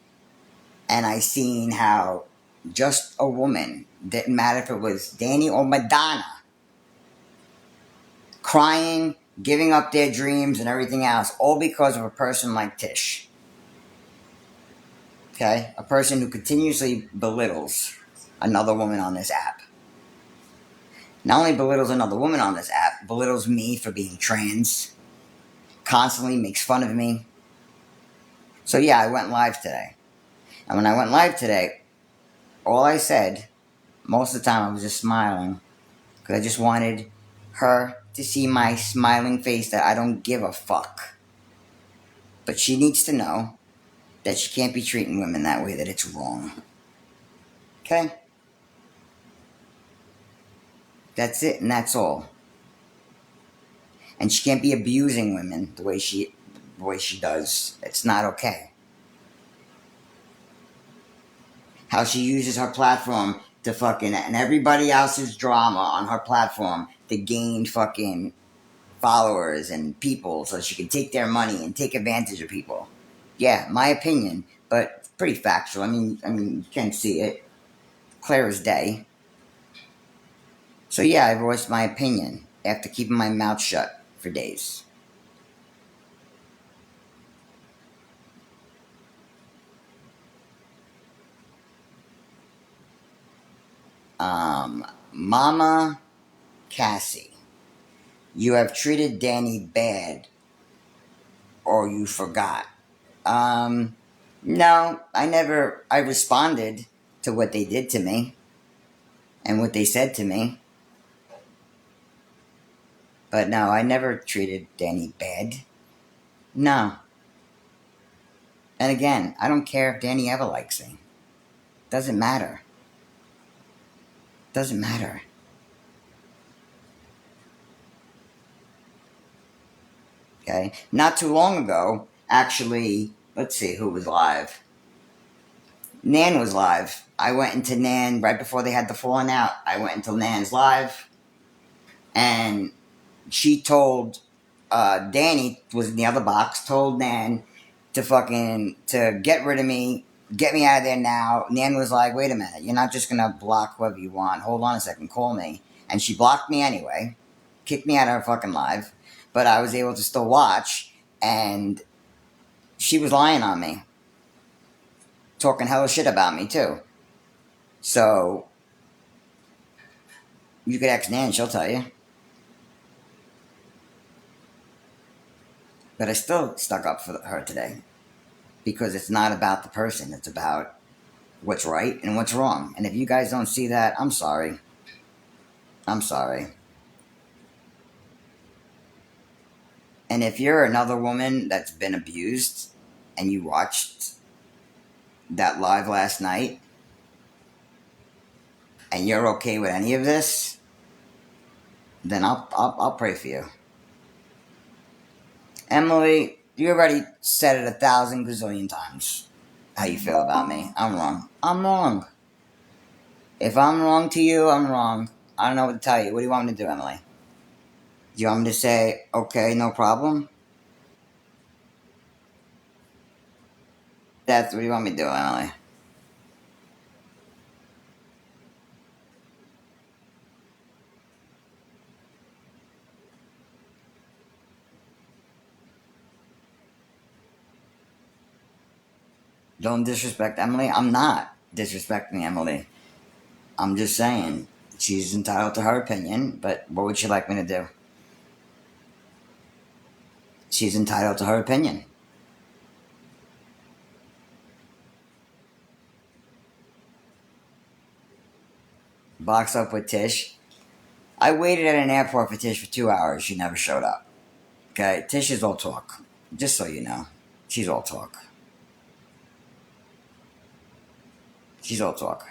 and I seen how just a woman, didn't matter if it was Danny or Madonna, crying, giving up their dreams and everything else, all because of a person like Tish. Okay? A person who continuously belittles another woman on this app. Not only belittles another woman on this app, belittles me for being trans, constantly makes fun of me. So yeah, I went live today. And when I went live today, all I said, most of the time I was just smiling, because I just wanted her to see my smiling face that I don't give a fuck. But she needs to know that she can't be treating women that way, that it's wrong. Okay? That's it, and that's all. And she can't be abusing women the way she does. It's not okay. How she uses her platform to fucking, and everybody else's drama on her platform to gain fucking followers and people so she can take their money and take advantage of people. Yeah, my opinion, but it's pretty factual. I mean, you can see it clear as day. So yeah, I voiced my opinion after keeping my mouth shut for days. Mama Cassie, you have treated Danny bad, or you forgot. No, I never. I responded to what they did to me and what they said to me. But no, I never treated Danny bad. No. And again, I don't care if Danny ever likes me. Doesn't matter. Doesn't matter. Okay? Not too long ago, actually, let's see who was live. Nan was live. I went into Nan right before they had the falling out. I went into Nan's live, and she told Danny was in the other box. Told Nan to get rid of me, get me out of there now. Nan was like, "Wait a minute, you're not just gonna block whoever you want. Hold on a second, call me." And she blocked me anyway, kicked me out of her fucking live. But I was able to still watch, and she was lying on me, talking hella shit about me too. So you could ask Nan, she'll tell you. But I still stuck up for her today because it's not about the person, it's about what's right and what's wrong. And if you guys don't see that, I'm sorry. I'm sorry. And if you're another woman that's been abused and you watched that live last night and you're okay with any of this, then I'll pray for you. Emily, you already said it 1,000 gazillion times how you feel about me. I'm wrong. I'm wrong. If I'm wrong to you, I'm wrong. I don't know what to tell you. What do you want me to do, Emily? Do you want me to say, okay, no problem? That's what do you want me to do, Emily? Don't disrespect Emily. I'm not disrespecting Emily. I'm just saying she's entitled to her opinion, but what would she like me to do? She's entitled to her opinion. Box up with Tish. I waited at an airport for Tish for 2 hours. She never showed up. Okay, Tish is all talk. Just so you know. She's all talk. She's all talk.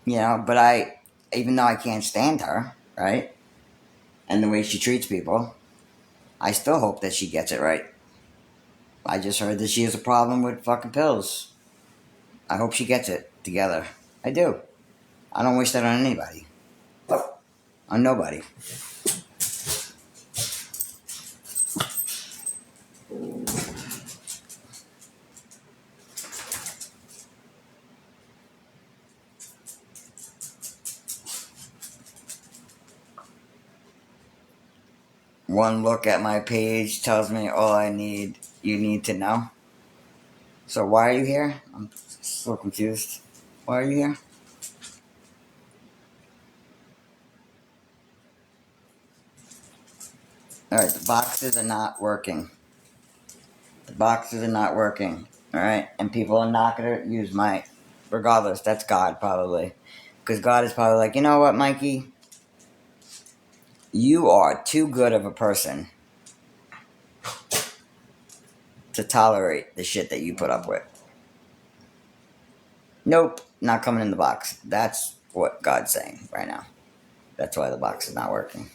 You know, but even though I can't stand her, right? And the way she treats people, I still hope that she gets it right. I just heard that she has a problem with fucking pills. I hope she gets it. together. I do. I don't wish that on anybody. On nobody. One look at my page tells me all you need to know. So why are you here? I'm so confused. Why are you here? Alright, the boxes are not working. The boxes are not working. Alright? And people are not going to use my... Regardless, that's God probably. Because God is probably like, you know what, Mikey? You are too good of a person to tolerate the shit that you put up with. Nope, not coming in the box. That's what God's saying right now. That's why the box is not working.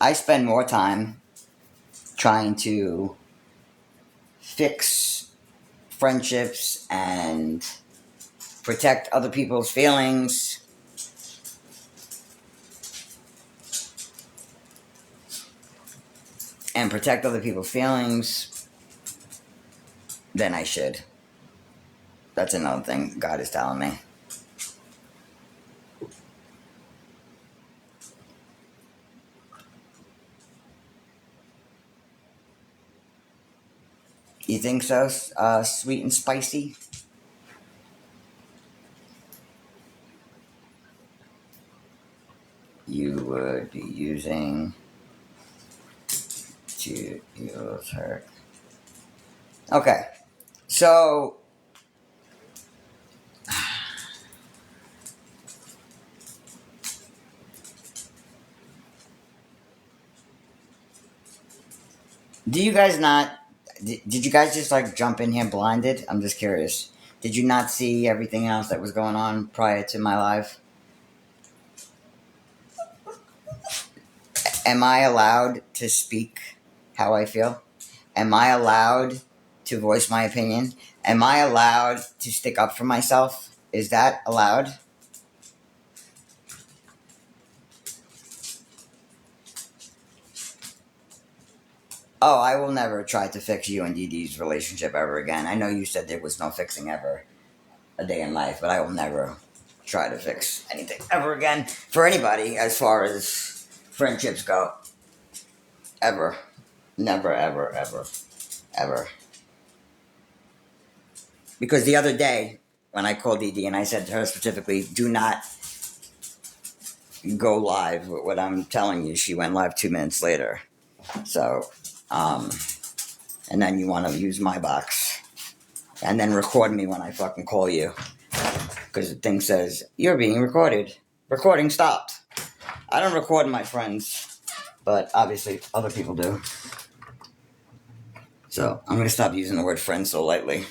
I spend more time trying to fix friendships and protect other people's feelings than I should. That's another thing God is telling me. You think so? Sweet and spicy? You would be using to use her. Okay, so do you guys not? Did you guys just like jump in here blinded? I'm just curious. Did you not see everything else that was going on prior to my live? Am I allowed to speak how I feel? Am I allowed to voice my opinion? Am I allowed to stick up for myself? Is that allowed? Oh, I will never try to fix you and Dee Dee's relationship ever again. I know you said there was no fixing ever a day in life, but I will never try to fix anything ever again for anybody as far as friendships go. Ever. Never, ever, ever, ever. Because the other day, when I called Dee Dee and I said to her specifically, do not go live with what I'm telling you, she went live 2 minutes later. So, and then you want to use my box. And then record me when I fucking call you. Because the thing says, you're being recorded. Recording stopped. I don't record my friends, but obviously other people do. So I'm going to stop using the word friend so lightly.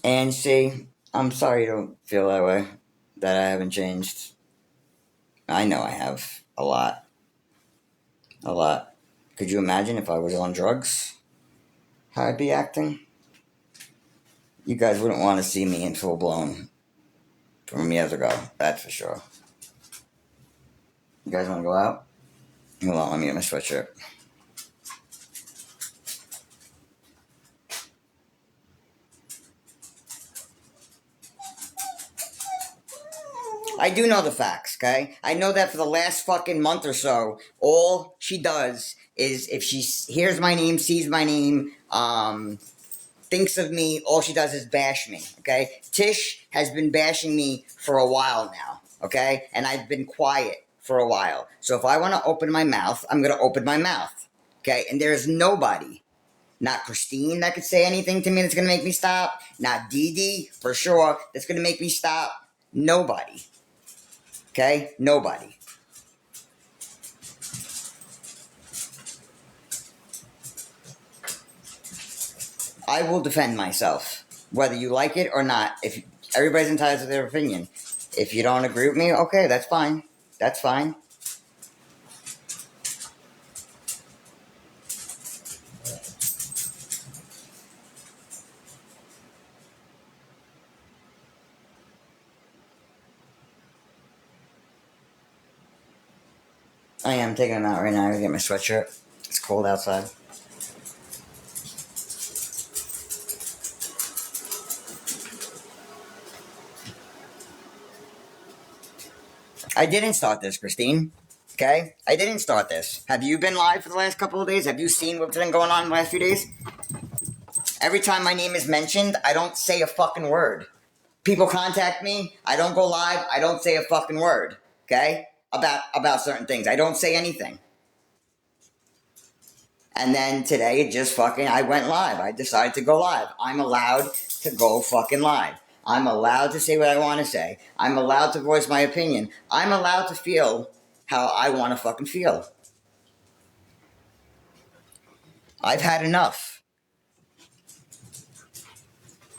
And see, I'm sorry you don't feel that way, that I haven't changed. I know I have a lot. A lot. Could you imagine if I was on drugs? How I'd be acting? You guys wouldn't want to see me in full blown from years ago, that's for sure. You guys want to go out? Hold on, let me get my sweatshirt. I do know the facts, okay? I know that for the last fucking month or so, all she does is if she hears my name, sees my name, thinks of me, all she does is bash me, okay? Tish has been bashing me for a while now, okay? And I've been quiet for a while. So if I want to open my mouth, I'm going to open my mouth, okay? And there's nobody, not Christine, that could say anything to me that's going to make me stop. Not Dee Dee, for sure, that's going to make me stop. Nobody. Okay? Nobody. I will defend myself. whether you like it or not. If everybody's entitled to their opinion. If you don't agree with me, okay, that's fine. That's fine. I am taking them out right now. I gotta get my sweatshirt. It's cold outside. I didn't start this, Christine. Okay? I didn't start this. Have you been live for the last couple of days? Have you seen what's been going on in the last few days? Every time my name is mentioned, I don't say a fucking word. People contact me, I don't go live, I don't say a fucking word. Okay? About certain things. I don't say anything. And then today, it just fucking, I went live. I decided to go live. I'm allowed to go fucking live. I'm allowed to say what I want to say. I'm allowed to voice my opinion. I'm allowed to feel how I want to fucking feel. I've had enough.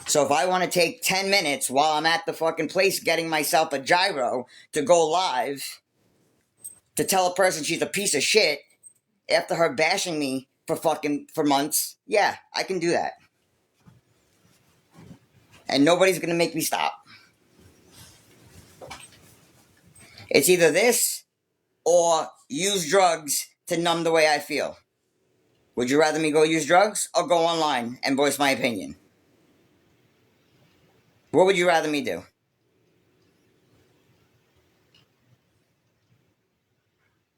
So if I want to take 10 minutes while I'm at the fucking place getting myself a gyro to go live to tell a person she's a piece of shit after her bashing me for months, yeah, I can do that. And nobody's going to make me stop. It's either this or use drugs to numb the way I feel. Would you rather me go use drugs or go online and voice my opinion? What would you rather me do?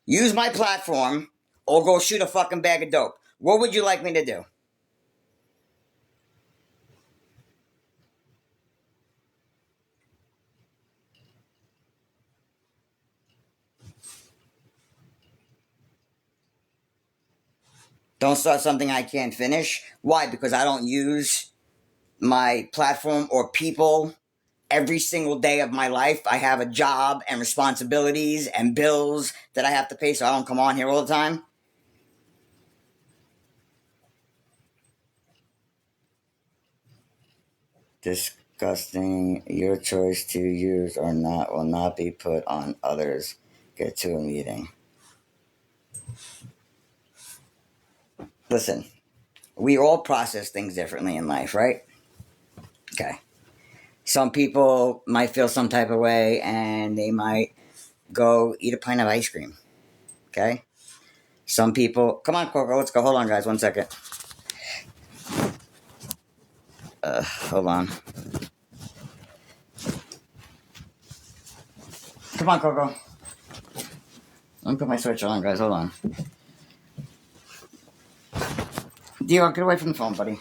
Use my platform or go shoot a fucking bag of dope? What would you like me to do? Don't start something I can't finish. Why? Because I don't use my platform or people every single day of my life. I have a job and responsibilities and bills that I have to pay, so I don't come on here all the time. Disgusting. Your choice to use or not will not be put on others. Get to a meeting. Listen, we all process things differently in life, right? Okay. Some people might feel some type of way and they might go eat a pint of ice cream. Okay? Some people, come on, Coco, let's go. Hold on, guys, 1 second. Hold on. Come on, Coco. Let me put my switch on, guys. Hold on. Dio, get away from the phone, buddy.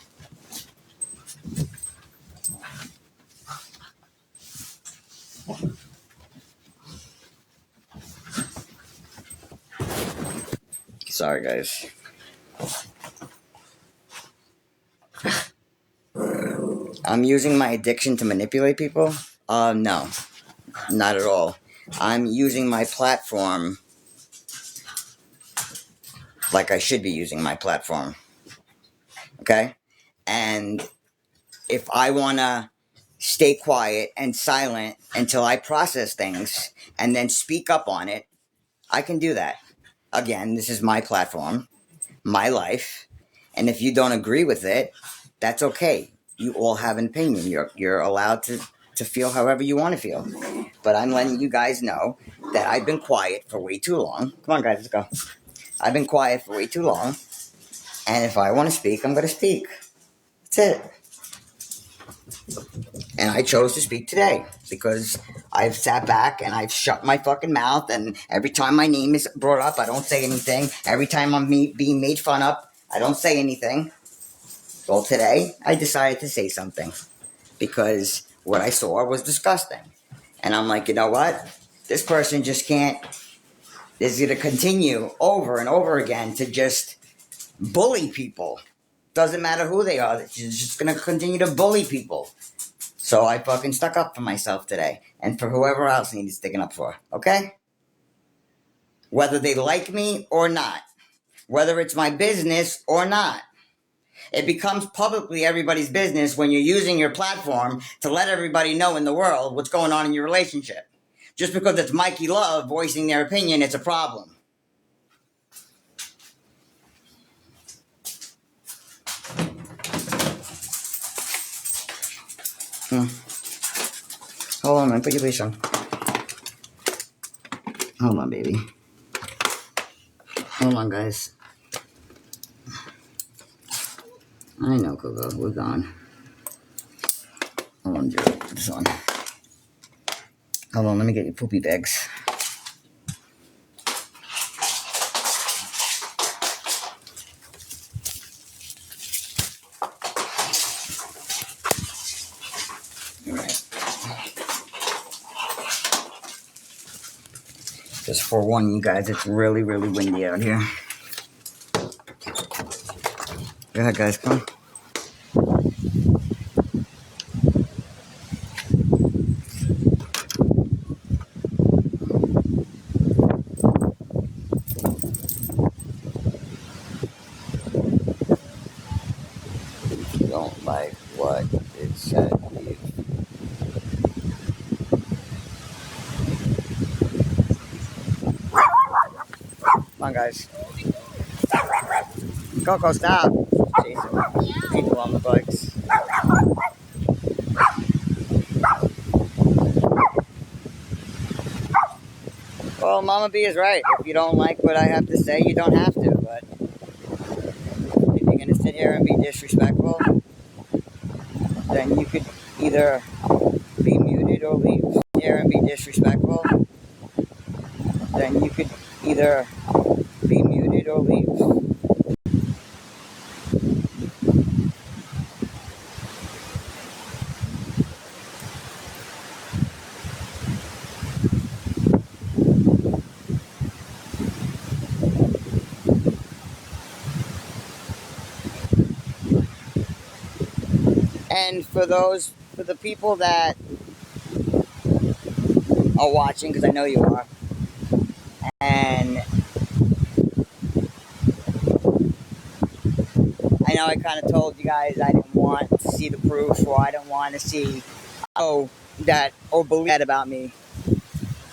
Sorry, guys. I'm using my addiction to manipulate people? No. Not at all. I'm using my platform like I should be using my platform. Okay? And if I want to stay quiet and silent until I process things and then speak up on it, I can do that. Again, this is my platform, my life, and if you don't agree with it, that's okay. You all have an opinion. You're allowed to feel however you want to feel. But I'm letting you guys know that I've been quiet for way too long. Come on, guys, let's go. I've been quiet for way too long, and if I want to speak, I'm going to speak. That's it. And I chose to speak today because I've sat back and I've shut my fucking mouth, and every time my name is brought up, I don't say anything. Every time I'm being made fun of, I don't say anything. Well, today, I decided to say something because what I saw was disgusting. And I'm like, you know what? This person just can't, is going to continue over and over again to just bully people. Doesn't matter who they are, she's just going to continue to bully people. So I fucking stuck up for myself today. And for whoever else needs sticking up for. Okay? Whether they like me or not. Whether it's my business or not. It becomes publicly everybody's business when you're using your platform to let everybody know in the world what's going on in your relationship. Just because it's Mikey Love voicing their opinion, it's a problem. Hold on, man. Put your face on. Hold on, baby. Hold on, guys. I know, Coco. We're gone. Hold on, Joe. Put this on. Hold on. Let me get your poopy bags. All right. Just forewarning you guys, it's really, really windy out here. Go ahead, guys. Come on. If you don't like what it said, leave. Come on, guys. Coco, stop. Chasing people on the bikes. Well, Mama B is right. If you don't like what I have to say, you don't have to. But if you're going to sit here and be disrespectful, then you could either be muted or leave. Sit here and be disrespectful, then you could either be muted or leave. And for the people that are watching, because I know you are, and I know I kind of told you guys I didn't want to see the proof, or I don't want to see, that, or believe that about me,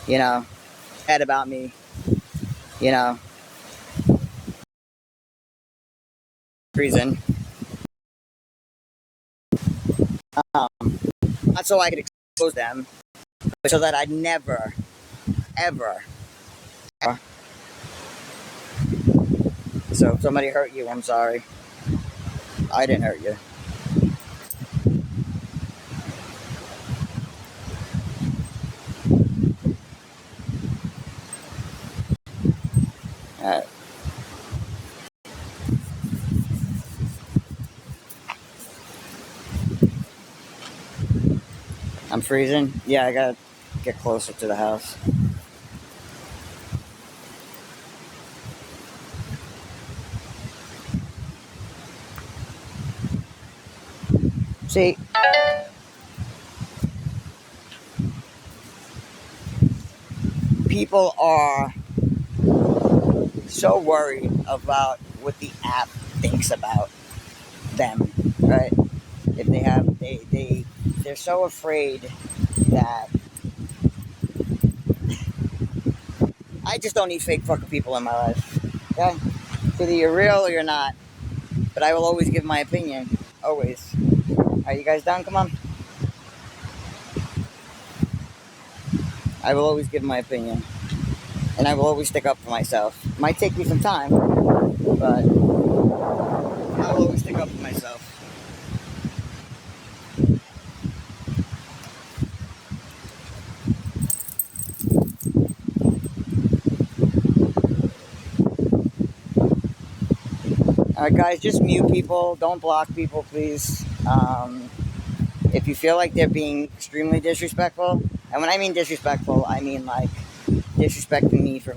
you know, reason. Not so I could expose them, but so that I'd never, ever. So if somebody hurt you, I'm sorry. I didn't hurt you. Alright. I'm freezing. Yeah, I gotta get closer to the house. See, people are so worried about what the app thinks about them, right? If they have, they're so afraid that I just don't need fake fucking people in my life. Okay? Either you're real or you're not. But I will always give my opinion. Always. Are you guys done? Come on. I will always give my opinion. And I will always stick up for myself. It might take me some time, but I will always stick up for myself. Alright guys, just mute people. Don't block people, please. If you feel like they're being extremely disrespectful, and when I mean disrespectful, I mean like disrespecting me for